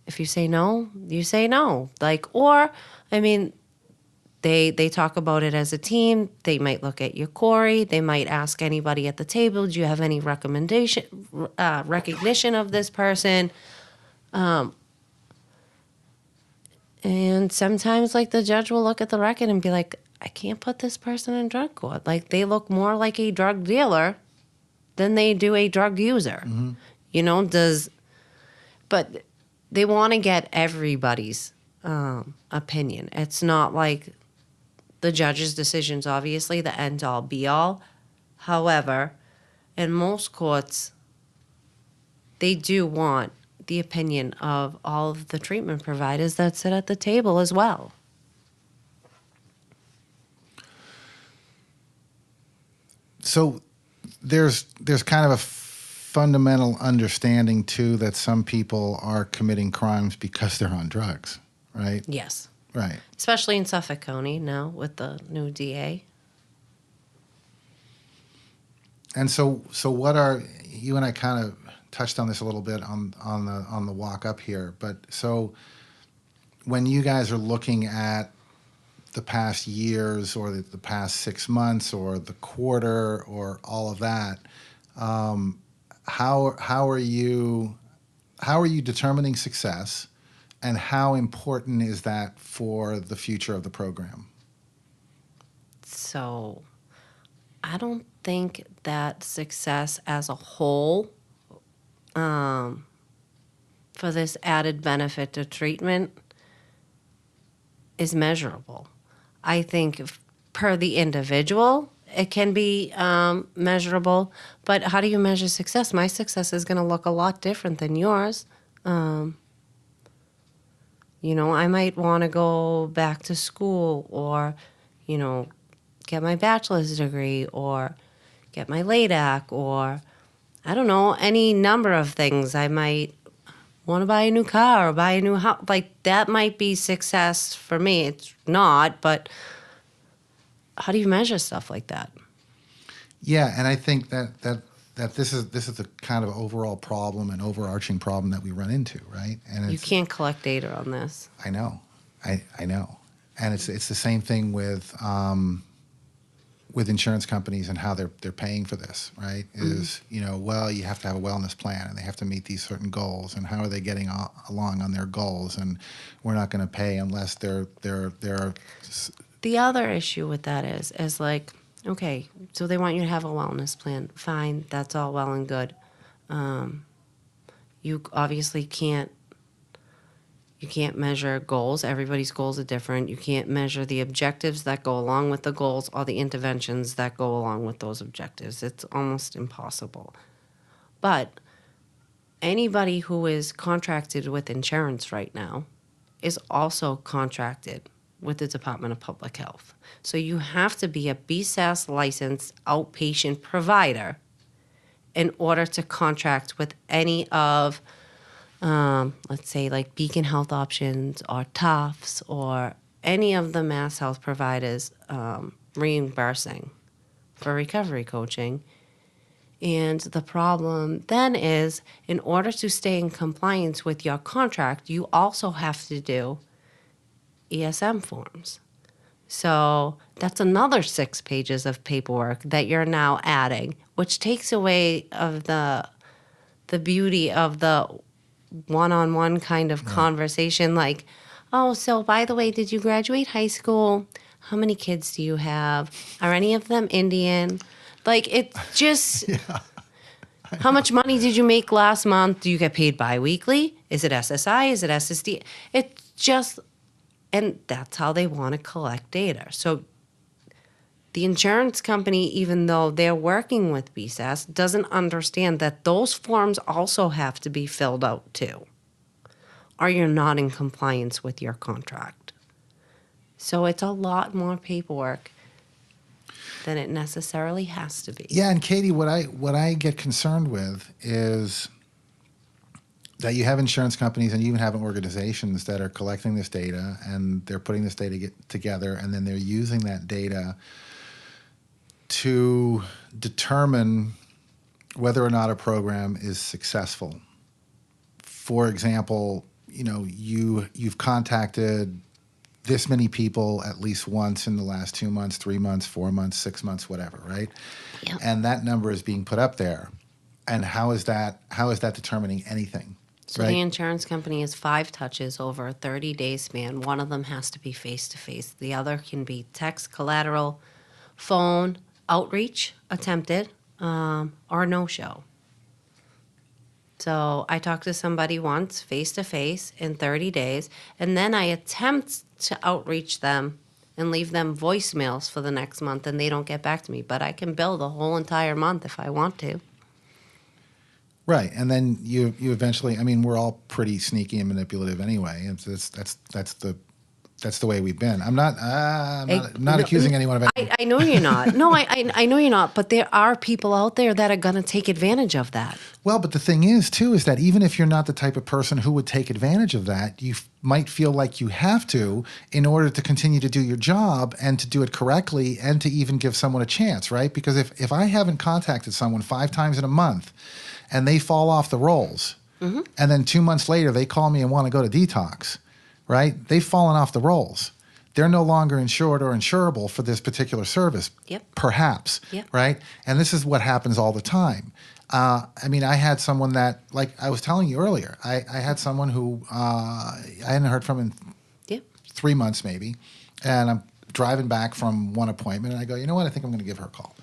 If you say no, you say no. They talk about it as a team. They might look at your Corey. They might ask anybody at the table, do you have any recognition of this person? And sometimes, like, the judge will look at the record and be like, I can't put this person in drug court. Like, they look more like a drug dealer than they do a drug user. You know, but they want to get everybody's opinion. It's not like the judge's decision's obviously the end all be all. However, in most courts, they do want the opinion of all of the treatment providers that sit at the table as well. So there's kind of a fundamental understanding too that some people are committing crimes because they're on drugs, right? Yes. Right. Especially in Suffolk County now with the new DA. And so what are you and I kind of touched on this a little bit on the walk up here, but so when you guys are looking at the past years or the past 6 months or the quarter or all of that, how are you determining success, and how important is that for the future of the program? So I don't think that success as a whole, for this added benefit to treatment, is measurable. I think per the individual, it can be measurable, but how do you measure success? My success is going to look a lot different than yours. I might want to go back to school or, get my bachelor's degree or get my LADAC or, I don't know, any number of things. I might want to buy a new car or buy a new house. Like, that might be success for me. It's not, but how do you measure stuff like that? Yeah, and I think that this is the kind of overall problem and overarching problem that we run into, right? And You can't collect data on this. I know, I know, and it's the same thing with insurance companies and how they're paying for this, right? Is you have to have a wellness plan and they have to meet these certain goals, and how are they getting along on their goals? And we're not going to pay unless they're. The other issue with that is like, okay, so they want you to have a wellness plan. Fine, that's all well and good. You obviously can't measure goals. Everybody's goals are different. You can't measure the objectives that go along with the goals or the interventions that go along with those objectives. It's almost impossible. But anybody who is contracted with insurance right now is also contracted with the Department of Public Health. So you have to be a BSAS licensed outpatient provider in order to contract with any of, let's say, like Beacon Health Options or Tufts or any of the Mass Health providers reimbursing for recovery coaching. And the problem then is, in order to stay in compliance with your contract, you also have to do ESM forms. So that's another 6 pages of paperwork that you're now adding, which takes away of the beauty of the one-on-one kind of conversation. Like, oh, so by the way, did you graduate high school? How many kids do you have? Are any of them Indian? Like, it's just, how much money did you make last month? Do you get paid biweekly? Is it SSI? Is it SSD? It's just, and that's how they want to collect data. So the insurance company, even though they're working with BSAS, doesn't understand that those forms also have to be filled out too, or you're not in compliance with your contract. So it's a lot more paperwork than it necessarily has to be. Yeah, and Katie, what I get concerned with is that you have insurance companies and you even have organizations that are collecting this data and they're putting this data together, and then they're using that data to determine whether or not a program is successful. For example, you've contacted this many people at least once in the last 2 months, 3 months, 4 months, 6 months, whatever, right? Yep. And that number is being put up there. And how is that determining anything? So right? the insurance company is 5 touches over a 30-day span. One of them has to be face-to-face. The other can be text, collateral, phone, outreach, attempted, or no-show. So I talked to somebody once, face-to-face, in 30 days, and then I attempt to outreach them and leave them voicemails for the next month, and they don't get back to me. But I can bill the whole entire month if I want to. Right, and then you eventually. I mean, we're all pretty sneaky and manipulative anyway. And that's the way we've been. I'm not accusing anyone of anything. I know you're not. No, I know you're not. But there are people out there that are going to take advantage of that. Well, but the thing is, too, is that even if you're not the type of person who would take advantage of that, you might feel like you have to in order to continue to do your job and to do it correctly and to even give someone a chance, right? Because if I haven't contacted someone 5 times in a month and they fall off the rolls, and then 2 months later they call me and want to go to detox, right? They've fallen off the rolls. They're no longer insured or insurable for this particular service, perhaps, right? And this is what happens all the time. I mean, I had someone that, like I was telling you earlier, I had someone who I hadn't heard from in 3 months maybe, and I'm driving back from one appointment, and I go, you know what, I think I'm going to give her a call.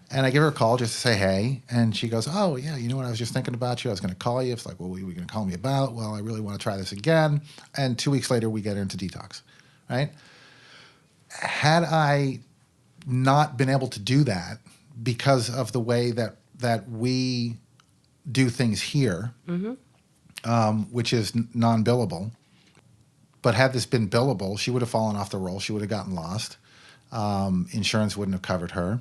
And I give her a call just to say hey, and she goes, oh, yeah, you know what, I was just thinking about you. I was going to call you. It's like, well, what are you going to call me about? Well, I really want to try this again. And 2 weeks later, we get her into detox, right? Had I not been able to do that because of the way that we do things here, which is non-billable, but had this been billable, she would have fallen off the roll. She would have gotten lost. Insurance wouldn't have covered her.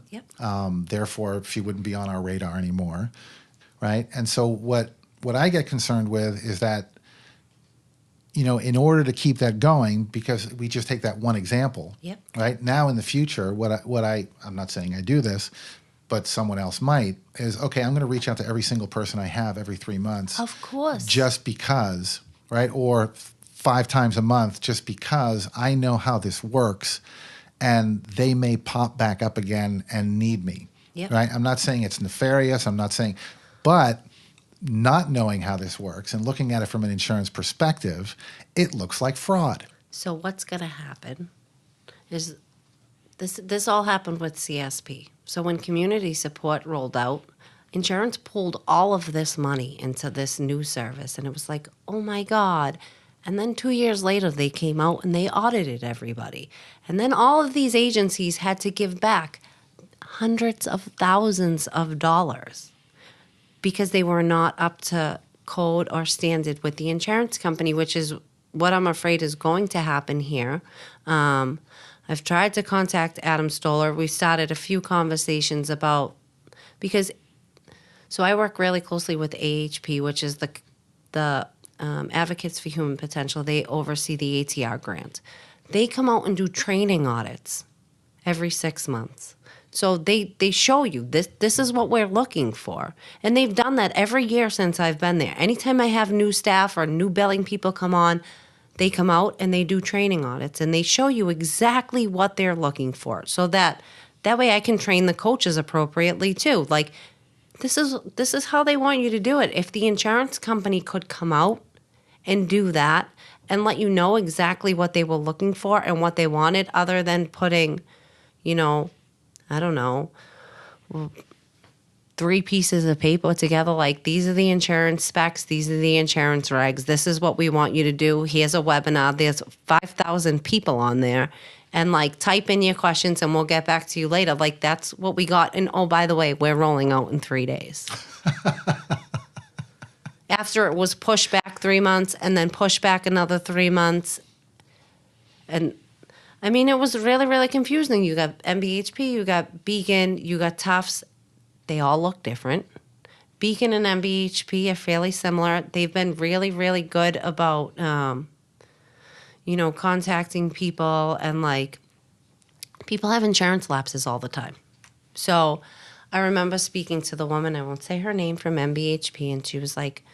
Therefore, she wouldn't be on our radar anymore, right? And so what I get concerned with is that, in order to keep that going, because we just take that one example, right? Now in the future, I'm not saying I do this, but someone else might, is, okay, I'm going to reach out to every single person I have every 3 months. Of course. Just because, right? Or 5 times a month, just because I know how this works. And they may pop back up again and need me, right? I'm not saying it's nefarious. I'm not saying, but not knowing how this works and looking at it from an insurance perspective, it looks like fraud. So what's going to happen is this all happened with CSP. So when community support rolled out, insurance pulled all of this money into this new service. And it was like, oh, my God. And then 2 years later, they came out and they audited everybody. And then all of these agencies had to give back hundreds of thousands of dollars because they were not up to code or standard with the insurance company, which is what I'm afraid is going to happen here. I've tried to contact Adam Stoller. We started a few conversations about, so I work really closely with AHP, which is the Advocates for Human Potential. They oversee the ATR grant. They come out and do training audits every 6 months. So they show you this is what we're looking for. And they've done that every year since I've been there. Anytime I have new staff or new billing people come on, they come out and they do training audits and they show you exactly what they're looking for. So that way I can train the coaches appropriately too. Like this is how they want you to do it. If the insurance company could come out and do that and let you know exactly what they were looking for and what they wanted, other than putting, I don't know, 3 pieces of paper together, like these are the insurance specs, these are the insurance regs, this is what we want you to do. Here's a webinar, there's 5,000 people on there, and like type in your questions and we'll get back to you later. Like that's what we got. And oh, by the way, we're rolling out in 3 days. After it was pushed back 3 months and then pushed back another 3 months. And I mean, it was really, really confusing. You got MBHP, you got Beacon, you got Tufts. They all look different. Beacon and MBHP are fairly similar. They've been really, really good about, contacting people, and like people have insurance lapses all the time. So I remember speaking to the woman, I won't say her name, from MBHP, and she was like,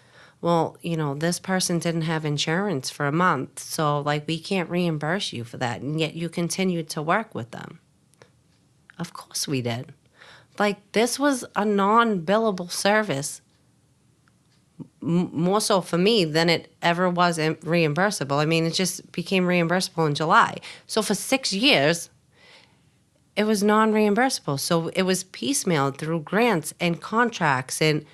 well, this person didn't have insurance for a month, so like we can't reimburse you for that, and yet you continued to work with them. Of course we did. Like this was a non-billable service, more so for me than it ever was reimbursable. I mean, it just became reimbursable in July. So for 6 years, it was non-reimbursable. So it was piecemealed through grants and contracts, and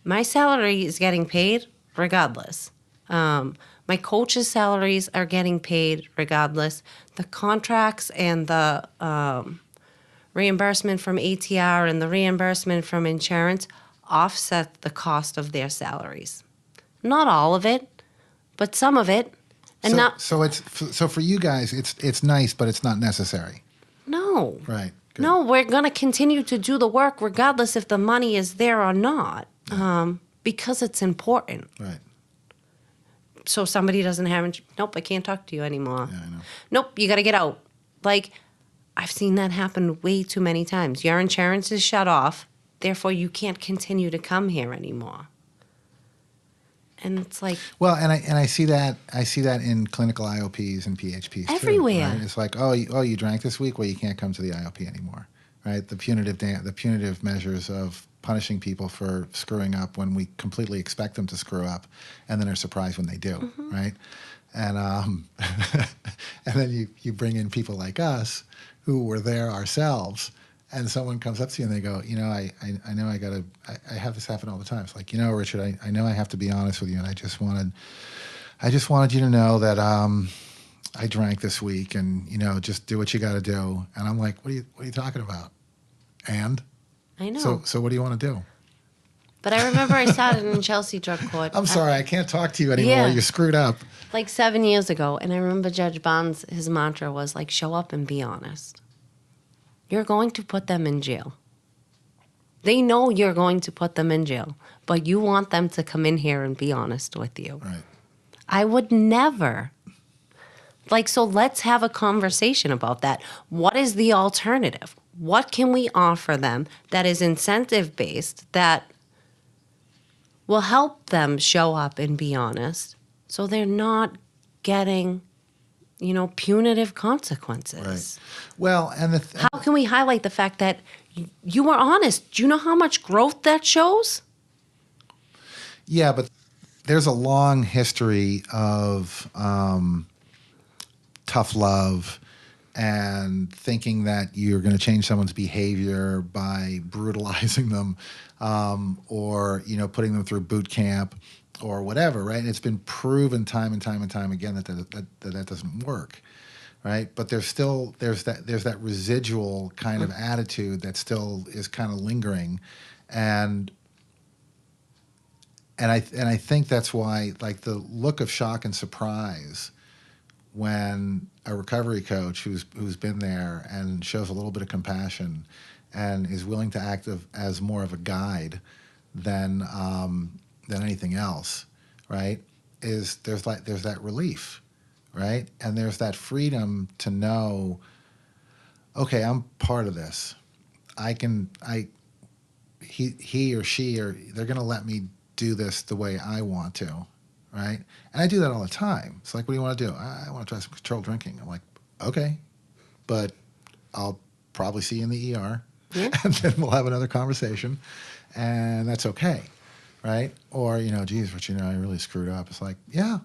my salary is getting paid regardless. My coaches' salaries are getting paid regardless. The contracts and the reimbursement from ATR and the reimbursement from insurance offset the cost of their salaries. Not all of it, but some of it. And so for you guys, it's nice, but it's not necessary. No. Right. Good. No, we're going to continue to do the work regardless if the money is there or not, because it's important. Right. So somebody doesn't have, nope, I can't talk to you anymore. Yeah, I know. Nope, you got to get out. Like, I've seen that happen way too many times. Your insurance is shut off, therefore you can't continue to come here anymore. And it's like, well, and I see that in clinical IOPs and PHPs everywhere. Too, right? It's like, you drank this week, well, you can't come to the IOP anymore, right? The punitive measures of punishing people for screwing up when we completely expect them to screw up, and then are surprised when they do, right? And and then you bring in people like us who were there ourselves. And someone comes up to you and they go, I know I have this happen all the time. It's like, Richard, I know I have to be honest with you, and I just wanted you to know that I drank this week, and just do what you got to do. And I'm like, what are you talking about? And I know. So what do you want to do? But I remember I sat in Chelsea drug court. I'm sorry, I can't talk to you anymore. Yeah. You're screwed up. Like 7 years ago, and I remember Judge Bonds, his mantra was like, show up and be honest. You're going to put them in jail. They know you're going to put them in jail, but you want them to come in here and be honest with you. Right. I would never. So let's have a conversation about that. What is the alternative? What can we offer them that is incentive-based, that will help them show up and be honest, so they're not getting punitive consequences. Right. Well, and how can we highlight the fact that you were honest? Do you know how much growth that shows? Yeah, but there's a long history of tough love and thinking that you're going to change someone's behavior by brutalizing them, or putting them through boot camp or whatever, right? And it's been proven time and time and time again that doesn't work, right? But there's that residual kind of attitude that still is kind of lingering, and I think that's why, like, the look of shock and surprise when a recovery coach who's been there and shows a little bit of compassion and is willing to act as more of a guide than anything else, right? There's that relief, right? And there's that freedom to know okay, I'm part of this. He or she, or they're going to let me do this the way I want to, right? And I do that all the time. It's like, what do you want to do? I want to try some controlled drinking. I'm like, okay, but I'll probably see you in the ER, Yeah. and then we'll have another conversation, and that's okay, right? Or, geez, but I really screwed up. It's like, yeah,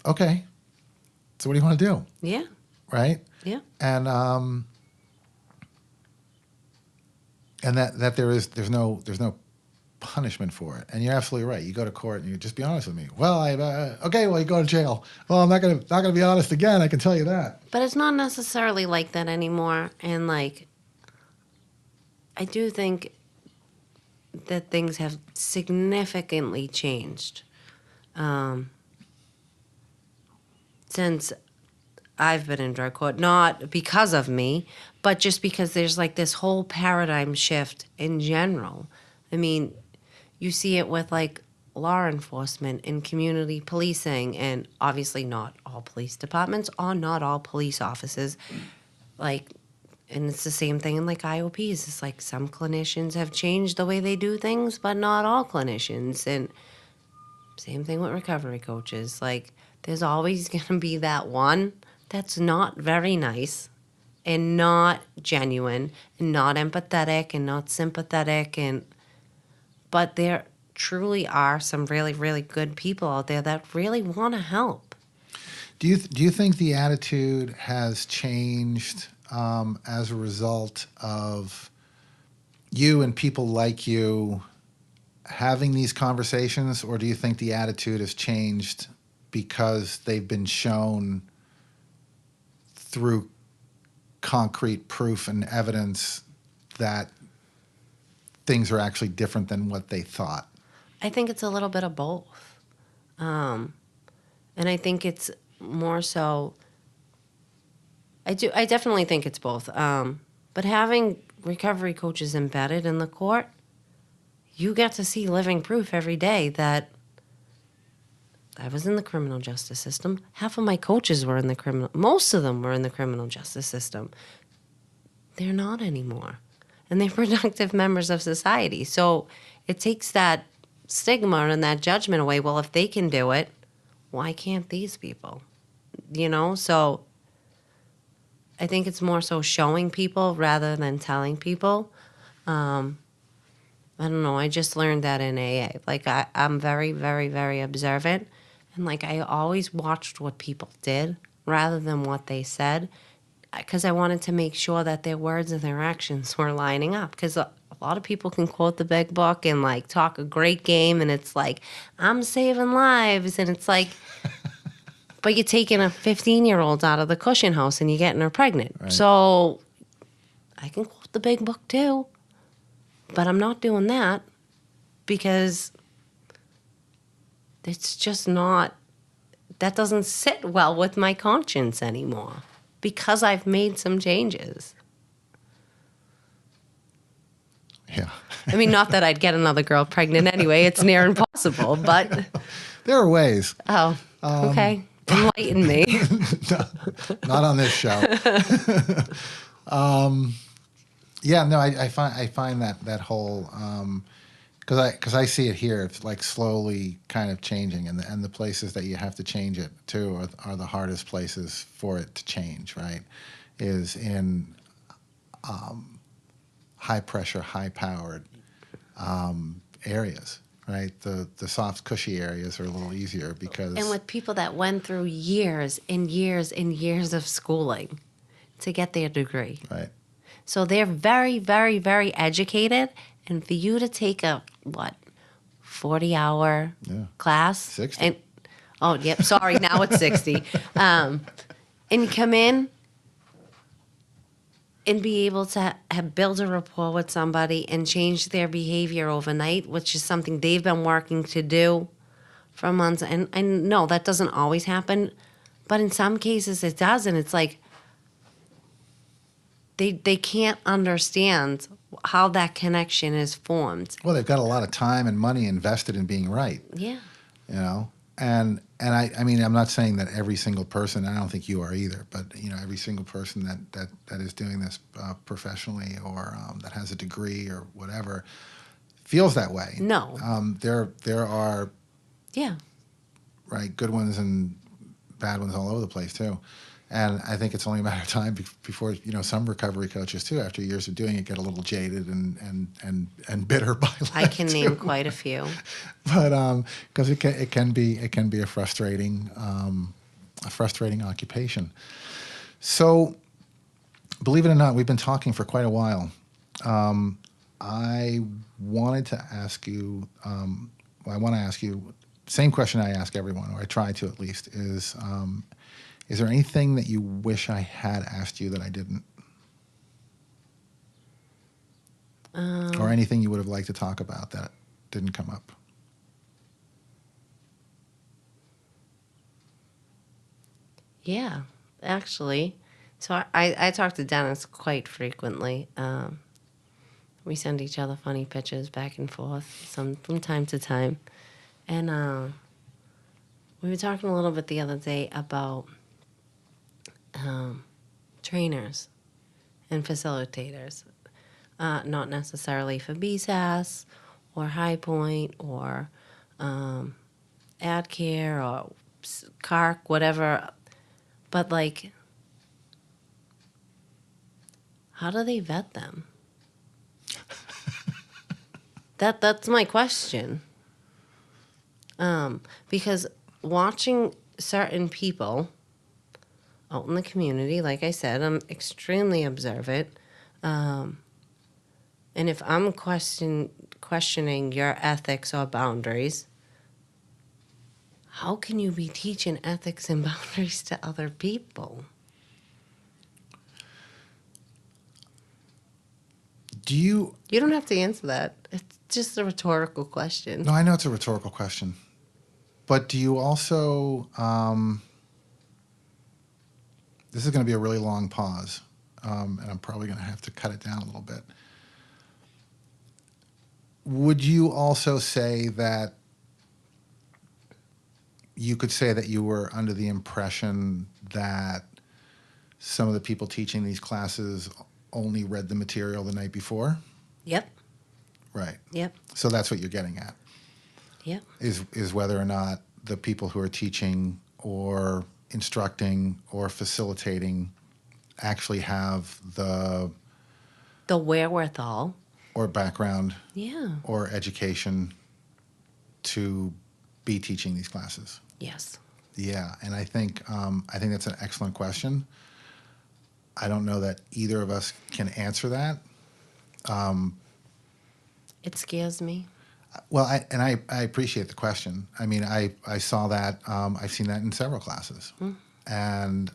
okay. So what do you want to do, Yeah. right? Yeah. And that there's no punishment for it. And you're absolutely right. You go to court and you just be honest with me. Well, okay. Well, you go to jail. Well, I'm not gonna be honest again. I can tell you that. But it's not necessarily like that anymore. And like, I do think that things have significantly changed since I've been in drug court. Not because of me, but just because there's like this whole paradigm shift in general. I mean, you see it with like law enforcement and community policing, and obviously not all police departments or not all police offices. Like, and it's the same thing in like IOPs. It's like some clinicians have changed the way they do things, but not all clinicians. And same thing with recovery coaches. Like, there's always going to be that one that's not very nice and not genuine and not empathetic and not sympathetic. But there truly are some really, really good people out there that really want to help. Do you think the attitude has changed as a result of you and people like you having these conversations, or do you think the attitude has changed because they've been shown through concrete proof and evidence that things are actually different than what they thought? I think it's a little bit of both. And I think it's more so, I definitely think it's both. But having recovery coaches embedded in the court, you get to see living proof every day that I was in the criminal justice system. Half of my coaches were in the most of them were in the criminal justice system. They're not anymore. And they're productive members of society. So it takes that stigma and that judgment away. Well, if they can do it, why can't these people? So I think it's more so showing people rather than telling people. I don't know. I just learned that in AA. Like, I'm very, very, very observant. And, like, I always watched what people did rather than what they said, because I wanted to make sure that their words and their actions were lining up. Because a lot of people can quote the big book and, like, talk a great game, and it's like, I'm saving lives. And it's like, but you're taking a 15-year-old out of the cushion house and you're getting her pregnant. Right. So I can quote the big book too. But I'm not doing that because it's just not, that doesn't sit well with my conscience anymore because I've made some changes. Yeah. I mean, not that I'd get another girl pregnant anyway. It's near impossible, but. There are ways. Oh, okay. Enlighten me. Not on this show. Yeah, no, I find that whole because I see it here. It's like slowly kind of changing, and the places that you have to change it to are the hardest places for it to change. Right, is in high pressure, high powered areas. Right, the soft, cushy areas are a little easier because And with people that went through years and years and years of schooling to get their degree. right. So they're very, very, very educated. And for you to take a, 40-hour class? 60. And, oh, yep, sorry, now it's 60. And come in and be able to build a rapport with somebody and change their behavior overnight, which is something they've been working to do for months. And no, that doesn't always happen. But in some cases it does. And it's like, they can't understand how that connection is formed. Well, they've got a lot of time and money invested in being right. Yeah. You know, I mean, I'm not saying that every single person. I don't think you are either. But every single person that is doing this professionally or that has a degree or whatever feels that way. No. There are Yeah. right good ones and bad ones all over the place too. And I think it's only a matter of time before some recovery coaches too, after years of doing it, get a little jaded and bitter by life. I can name too. quite a few. But because it can be a frustrating occupation. So believe it or not, we've been talking for quite a while. I wanted to ask you. I want to ask you same question I ask everyone, or I try to at least. Is there anything that you wish I had asked you that I didn't, or anything you would have liked to talk about that didn't come up? Yeah, actually. So I talk to Dennis quite frequently. We send each other funny pictures back and forth from time to time. And we were talking a little bit the other day about trainers and facilitators. Not necessarily for BSAS or High Point or AdCare or CARC, whatever. But, like, how do they vet them? That's my question. Because watching certain people out in the community, like I said, I'm extremely observant. And if I'm questioning your ethics or boundaries, how can you be teaching ethics and boundaries to other people? You don't have to answer that. It's just a rhetorical question. No, I know it's a rhetorical question. But do you also, this is going to be a really long pause, and I'm probably going to have to cut it down a little bit. Would you also say that you could say that you were under the impression that some of the people teaching these classes only read the material the night before? Yep. Right. Yep. So that's what you're getting at. Yep. Is whether or not the people who are teaching or instructing or facilitating actually have the wherewithal or background Yeah. or education to be teaching these classes. Yes. Yeah, and I think that's an excellent question. I don't know that either of us can answer that. It scares me. Well, I appreciate the question. I mean, I saw that. I've seen that in several classes, and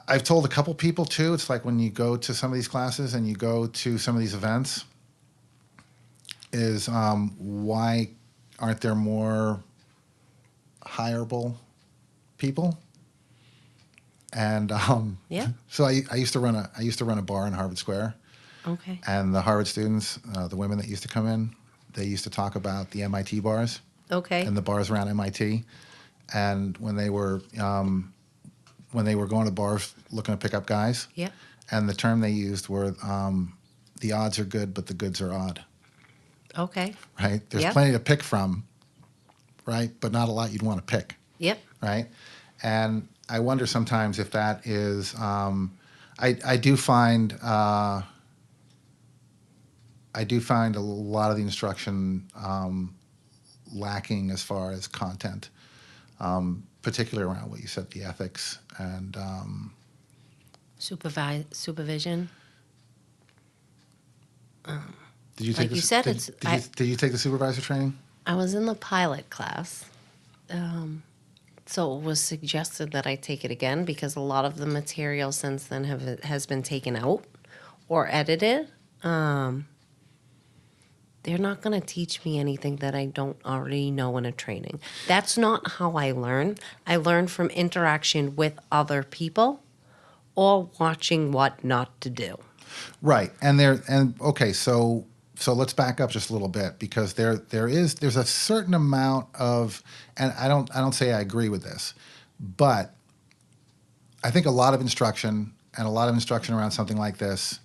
I've told a couple people too. It's like when you go to some of these classes and you go to some of these events, is why aren't there more hireable people? And Yeah. so I used to run a bar in Harvard Square. Okay. And the Harvard students, the women that used to come in, they used to talk about the MIT bars Okay. and the bars around MIT. And when they were going to bars looking to pick up guys, Yep. and the term they used were the odds are good, but the goods are odd. Okay. Right? There's Yep. plenty to pick from, right? But not a lot you'd want to pick. Yep. Right? And I wonder sometimes if that is. I do find. I do find a lot of the instruction lacking as far as content, particularly around what you said, the ethics and Supervision. did you take Like the, you said, did you take the supervisor training? I was in the pilot class. So it was suggested that I take it again because a lot of the material since then has been taken out or edited. They're not going to teach me anything that I don't already know in a training. That's not how I learn. I learn from interaction with other people or watching what not to do. Right. And okay, so So let's back up just a little bit, because there's a certain amount of, and I don't say I agree with this, but I think a lot of instruction around something like this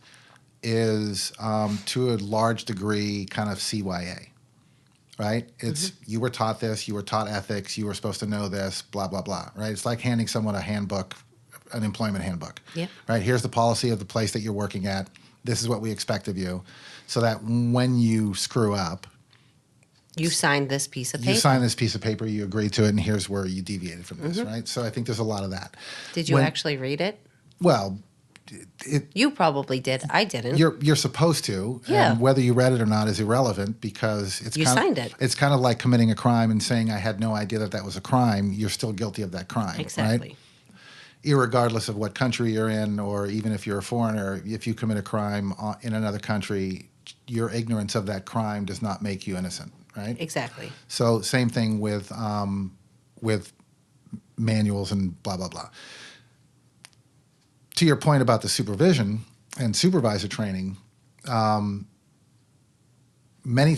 is to a large degree kind of CYA, right? It's you were taught this, you were taught ethics, you were supposed to know this, blah blah blah, right? It's like handing someone a handbook, an employment handbook, Yep. right? Here's the policy of the place that you're working at. This is what we expect of you, so that when you screw up, You signed this piece of paper. you sign this piece of paper, you agree to it, and here's where you deviated from this, right? So I think there's a lot of that. Did you When- actually read it? Well, You probably did. I didn't. you're supposed to, Yeah. and whether you read it or not is irrelevant, because You signed it. It's kind of like committing a crime and saying I had no idea that that was a crime. You're still guilty of that crime, Exactly. right? Irregardless of what country you're in, or even if you're a foreigner, if you commit a crime in another country, your ignorance of that crime does not make you innocent, right? Exactly. So same thing with manuals and blah blah blah. To your point about the supervision and supervisor training, not many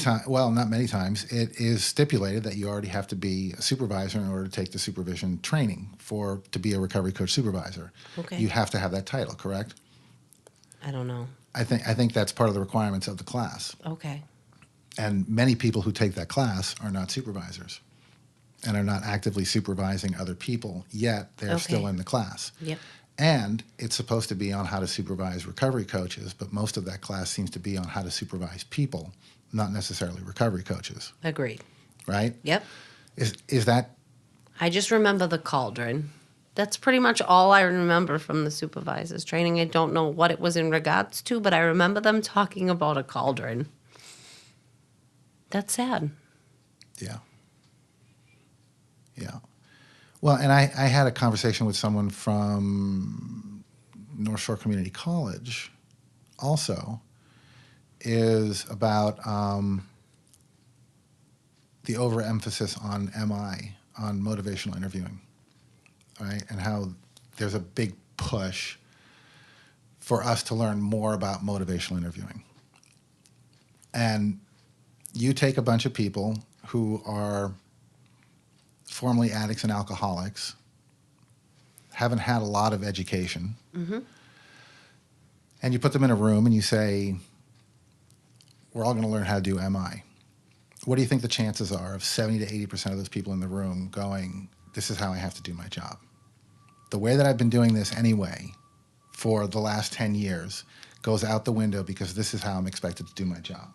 times, it is stipulated that you already have to be a supervisor in order to take the supervision training to be a recovery coach supervisor. Okay. You have to have that title, correct? I don't know. I think that's part of the requirements of the class. Okay. And many people who take that class are not supervisors and are not actively supervising other people, yet they're Okay. still in the class. Yep. And it's supposed to be on how to supervise recovery coaches, but most of that class seems to be on how to supervise people, not necessarily recovery coaches, Agreed. right? Yep. Is that I just remember the cauldron. That's pretty much all I remember from the supervisors training. I don't know what it was in regards to, but I remember them talking about a cauldron. That's sad. yeah. Yeah. Well, and I had a conversation with someone from North Shore Community College also, is about the overemphasis on MI, on motivational interviewing, right? And how there's a big push for us to learn more about motivational interviewing. And you take a bunch of people who are formerly addicts and alcoholics, haven't had a lot of education, and you put them in a room and you say, we're all going to learn how to do MI. What do you think the chances are of 70 to 80% of those people in the room going, this is how I have to do my job? The way that I've been doing this anyway for the last 10 years goes out the window, because this is how I'm expected to do my job.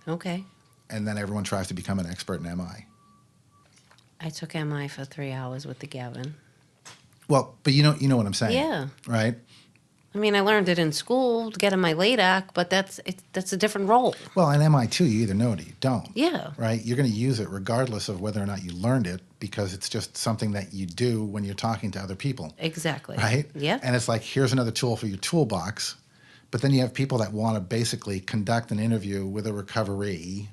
Okay. And then everyone tries to become an expert in MI. I took MI for 3 hours with the Gavin. Well, but you know what I'm saying. Yeah. Right? I mean, I learned it in school to get in my LADAC, but that's a different role. Well, in MI too, you either know it or you don't. Yeah. Right? You're going to use it regardless of whether or not you learned it, because it's just something that you do when you're talking to other people. Exactly. Right? Yep. And it's like, here's another tool for your toolbox. But then you have people that want to basically conduct an interview with a recovery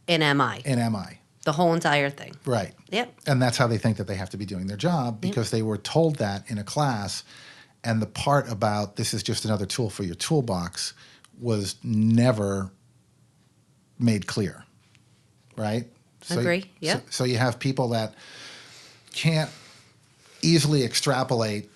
In MI. in MI. The whole entire thing. Right. Yep. And that's how they think that they have to be doing their job, because they were told that in a class. And the part about this is just another tool for your toolbox was never made clear. Right? Agree. Yep. So you have people that can't easily extrapolate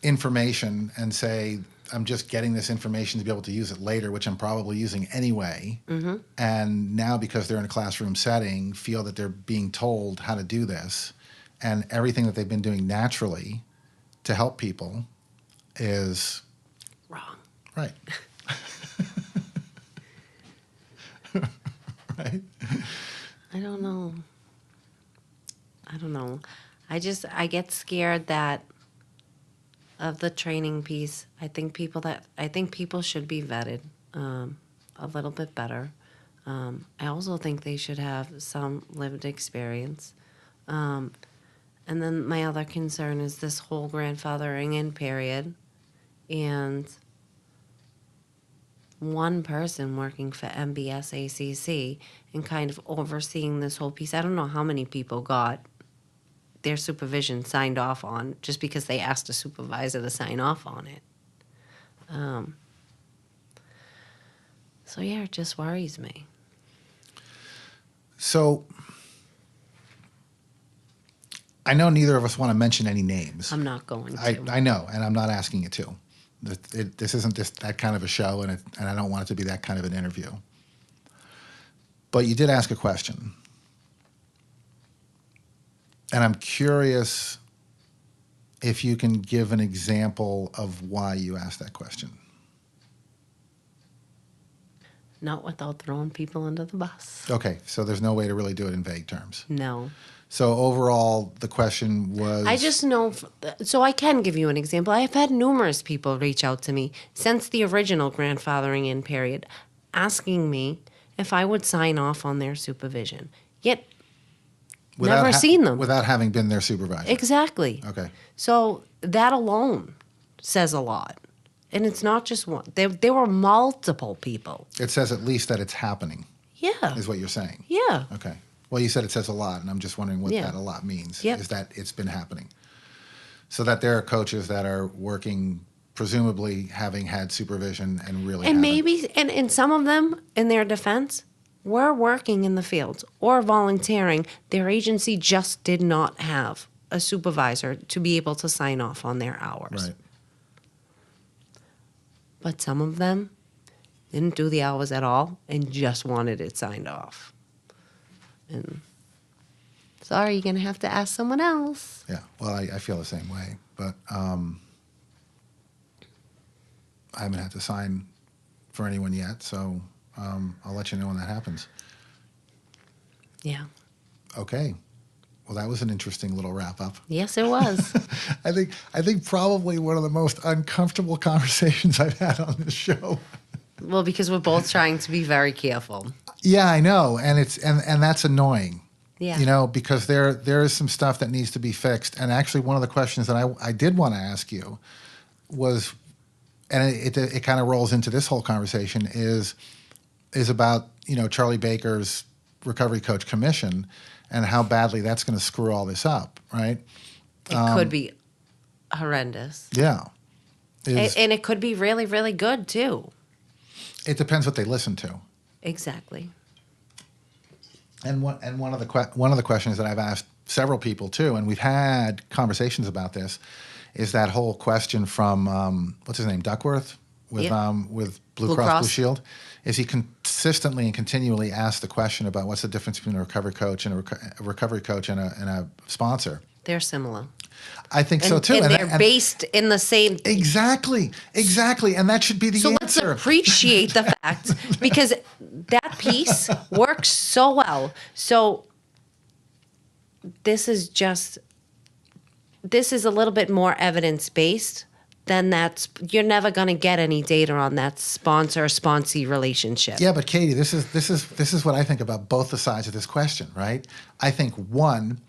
information and say, I'm just getting this information to be able to use it later, which I'm probably using anyway. Mm-hmm. And now, because they're in a classroom setting, feel that they're being told how to do this. And everything that they've been doing naturally to help people is Wrong. right. Right? I don't know. I get scared that of the training piece. I think people should be vetted a little bit better. I also think they should have some lived experience. And then my other concern is this whole grandfathering in period, and one person working for MBS ACC and kind of overseeing this whole piece. I don't know how many people got their supervision signed off on just because they asked a supervisor to sign off on it. So, yeah, it just worries me. So I know neither of us want to mention any names. I'm not going I, to. I know, and I'm not asking you to. This isn't just that kind of a show, and I don't want it to be that kind of an interview. But you did ask a question. And I'm curious if you can give an example of why you asked that question. Not without throwing people under the bus. Okay, so there's no way to really do it in vague terms. No. So overall, the question was... I just know, so I can give you an example. I have had numerous people reach out to me since the original grandfathering in period, asking me if I would sign off on their supervision. Yet, never seen them. Without having been their supervisor. Exactly. Okay. So that alone says a lot. And it's not just one. There were multiple people. It says at least that it's happening, Yeah. is what you're saying. Yeah. Okay. Well, you said it says a lot, and I'm just wondering what Yeah. that a lot means. Yep. Is that it's been happening. So that there are coaches that are working, presumably having had supervision and really And haven't. maybe, and some of them, in their defense, were working in the fields or volunteering. Their agency just did not have a supervisor to be able to sign off on their hours. Right. But some of them didn't do the hours at all and just wanted it signed off. And sorry, you're going to have to ask someone else. Yeah. Well, I feel the same way, but I haven't had to sign for anyone yet, so I'll let you know when that happens. Yeah. Okay. Well, that was an interesting little wrap up. Yes, it was. I think probably one of the most uncomfortable conversations I've had on this show. Well, because we're both trying to be very careful. Yeah, I know, and it's and that's annoying. Yeah. You know, because there is some stuff that needs to be fixed. And actually, one of the questions that I did want to ask you was, and it kind of rolls into this whole conversation, is about, you know, Charlie Baker's Recovery Coach Commission and how badly that's going to screw all this up, right? It could be horrendous. Yeah. And it could be really, really good, too. It depends what they listen to. Exactly. And one of the questions that I've asked several people too, and we've had conversations about this, is that whole question from what's his name, Duckworth, with Blue Cross Blue Shield. Is he consistently and continually asked the question about what's the difference between a recovery coach and a recovery coach and a sponsor? They're similar. I think so too, and they're based in the same. Exactly, and that should be the So answer. let's appreciate the fact, because that piece works so well. So this is a little bit more evidence based than that's. You're never going to get any data on that sponsor-sponsee relationship. Yeah, but Katie, this is what I think about both the sides of this question, right? I think one,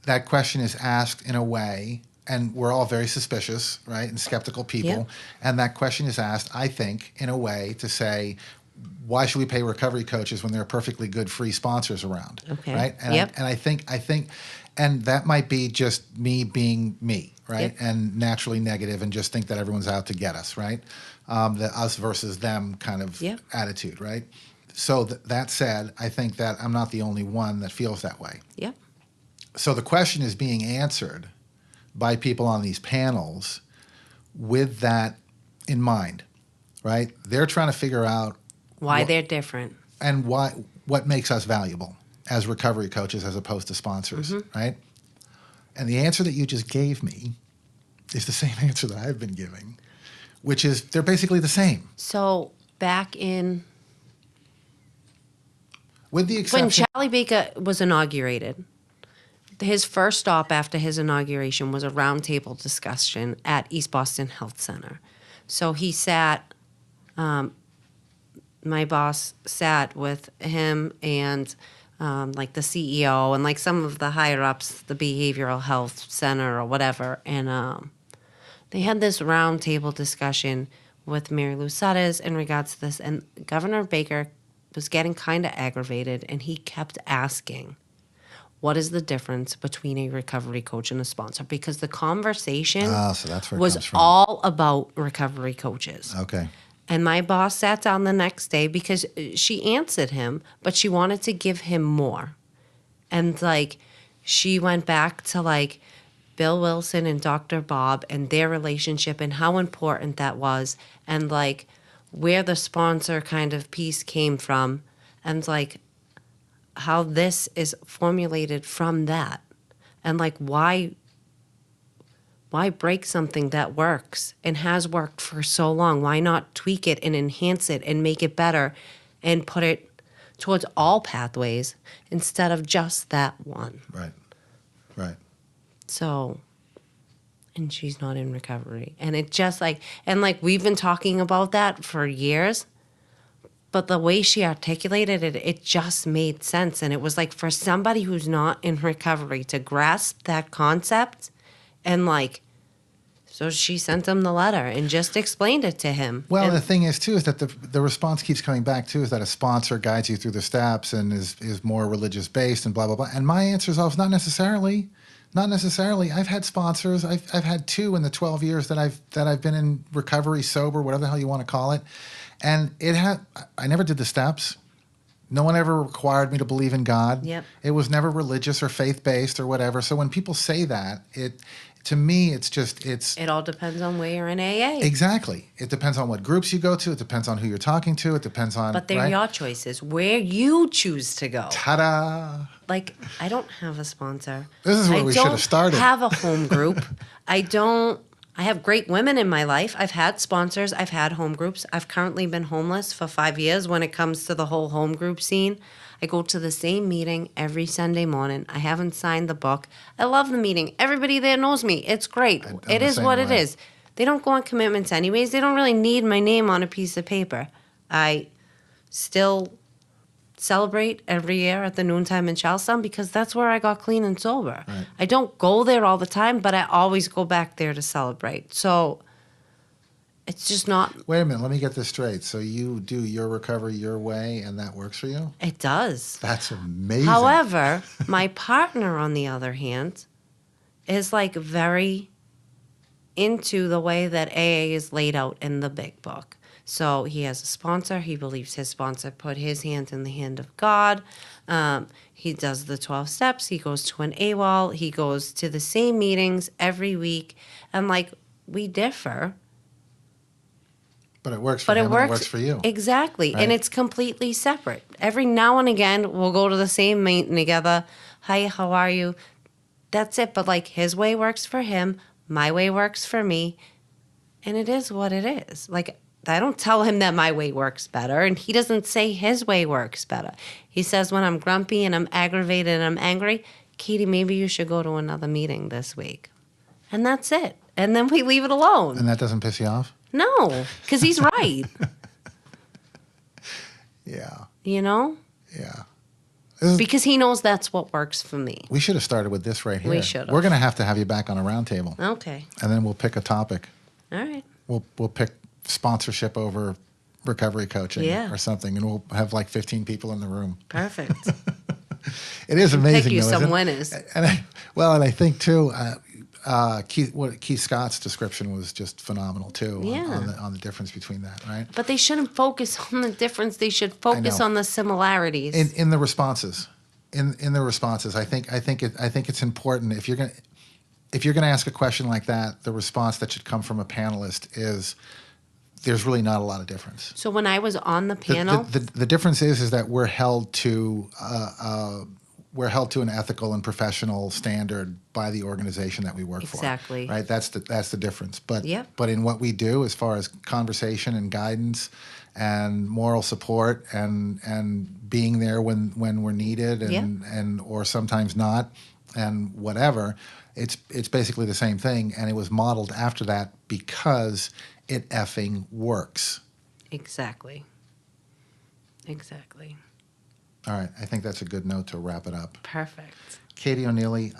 that question is asked in a way, and we're all very suspicious, right, and skeptical people. Yep. And that question is asked, I think, in a way to say, why should we pay recovery coaches when there are perfectly good free sponsors around? Okay. Right? And Yep. I think, and that might be just me being me, right? Yep. And naturally negative, and just think that everyone's out to get us, right? The us versus them kind of Yep. attitude, right? So that said, I think that I'm not the only one that feels that way. Yep. So the question is being answered by people on these panels with that in mind, right? They're trying to figure out Why they're different. and what makes us valuable as recovery coaches as opposed to sponsors, right? And the answer that you just gave me is the same answer that I've been giving, which is they're basically the same. So back in With the when exception Charlie Baker was inaugurated, his first stop after his inauguration was a roundtable discussion at East Boston Health Center. So he sat, my boss sat with him and like the CEO and like some of the higher ups, the behavioral health center or whatever. And they had this roundtable discussion with Mary Lou Sutters in regards to this. And Governor Baker was getting kind of aggravated, and he kept asking, what is the difference between a recovery coach and a sponsor? Because the conversation so that's where it was comes from. all about recovery coaches. Okay. And my boss sat down the next day because she answered him, but she wanted to give him more. And like, she went back to like Bill Wilson and Dr. Bob and their relationship and how important that was, and like where the sponsor kind of piece came from, and like how this is formulated from that, and like why break something that works and has worked for so long? Why not tweak it and enhance it and make it better and put it towards all pathways instead of just that one? Right. Right. So, and she's not in recovery. And it just like, and like we've been talking about that for years, but the way she articulated it, it just made sense. And it was like for somebody who's not in recovery to grasp that concept, and like, so she sent him the letter and just explained it to him. Well, and the thing is, too, is that the response keeps coming back, too, is that a sponsor guides you through the steps and is more religious-based and blah, blah, blah. And my answer is always not necessarily. Not necessarily. I've had sponsors. I've had 2 in the 12 years that I've been in recovery, sober, whatever the hell you want to call it. And I never did the steps. No one ever required me to believe in God. Yep. It was never religious or faith-based or whatever. So when people say that, to me, it all depends on where you're in AA. exactly. It depends on what groups you go to. It depends on who you're talking to. It depends on. But they're right? your choices, where you choose to go. Ta-da! Like, I don't have a sponsor. This is where I we should have started. don't have a home group. I have great women in my life. I've had sponsors. I've had home groups. I've currently been homeless for 5 years when it comes to the whole home group scene. I go to the same meeting every Sunday morning. I haven't signed the book. I love the meeting. Everybody there knows me. It's great. I'm It the is same what it way. is. They don't go on commitments anyways. They don't really need my name on a piece of paper. I still celebrate every year at the noontime in Charlestown because that's where I got clean and sober. Right. I don't go there all the time, but I always go back there to celebrate. So it's just not, Wait a minute. Let me get this straight. So you do your recovery your way, and that works for you? it does. That's amazing. However, my partner, on the other hand, is like very into the way that AA is laid out in the big book. So he has a sponsor. He believes his sponsor put his hand in the hand of God. He does the 12 steps. He goes to an AWOL. He goes to the same meetings every week. And like, we differ. But it works for But him it and works it works for you. Exactly. Right. And it's completely separate. Every now and again, we'll go to the same meeting together. Hi, how are you? That's it. But like, his way works for him. My way works for me. And it is what it is. Like, I don't tell him that my way works better, and he doesn't say his way works better. He says when I'm grumpy and I'm aggravated and I'm angry, Katie, maybe you should go to another meeting this week. And that's it. And then we leave it alone. And that doesn't piss you off? No, because he's right. Yeah. You know? Yeah. Because he knows that's what works for me. We should have started with this right here. We should have. We're going to have you back on a roundtable. Okay. And then we'll pick a topic. All right. We'll pick sponsorship over recovery coaching Yeah. or something, and we'll have like 15 people in the room. Perfect. It is amazing. Pick you though, some isn't it? winners. And I think too, Keith Scott's description was just phenomenal too. Yeah. On the difference between that, right? But they shouldn't focus on the difference. They should focus know. on the similarities. In the responses, in the responses, I think it's important if you're gonna ask a question like that, the response that should come from a panelist is there's really not a lot of difference. So when I was on the panel, The difference is that we're held to an ethical and professional standard by the organization that we work Exactly. for. Right. That's the difference. But Yep. but in what we do, as far as conversation and guidance and moral support and being there when we're needed and or sometimes not and whatever, it's basically the same thing. And it was modeled after that because it effing works. exactly. All right, I think that's a good note to wrap it up. Perfect. Katie O'Neilly,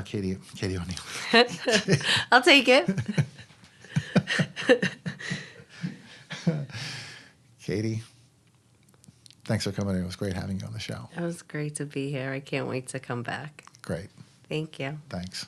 Katie O'Neilly. I'll take it. Katie, thanks for coming in. It was great having you on the show. It was great to be here. I can't wait to come back. Great, Thank you. thanks.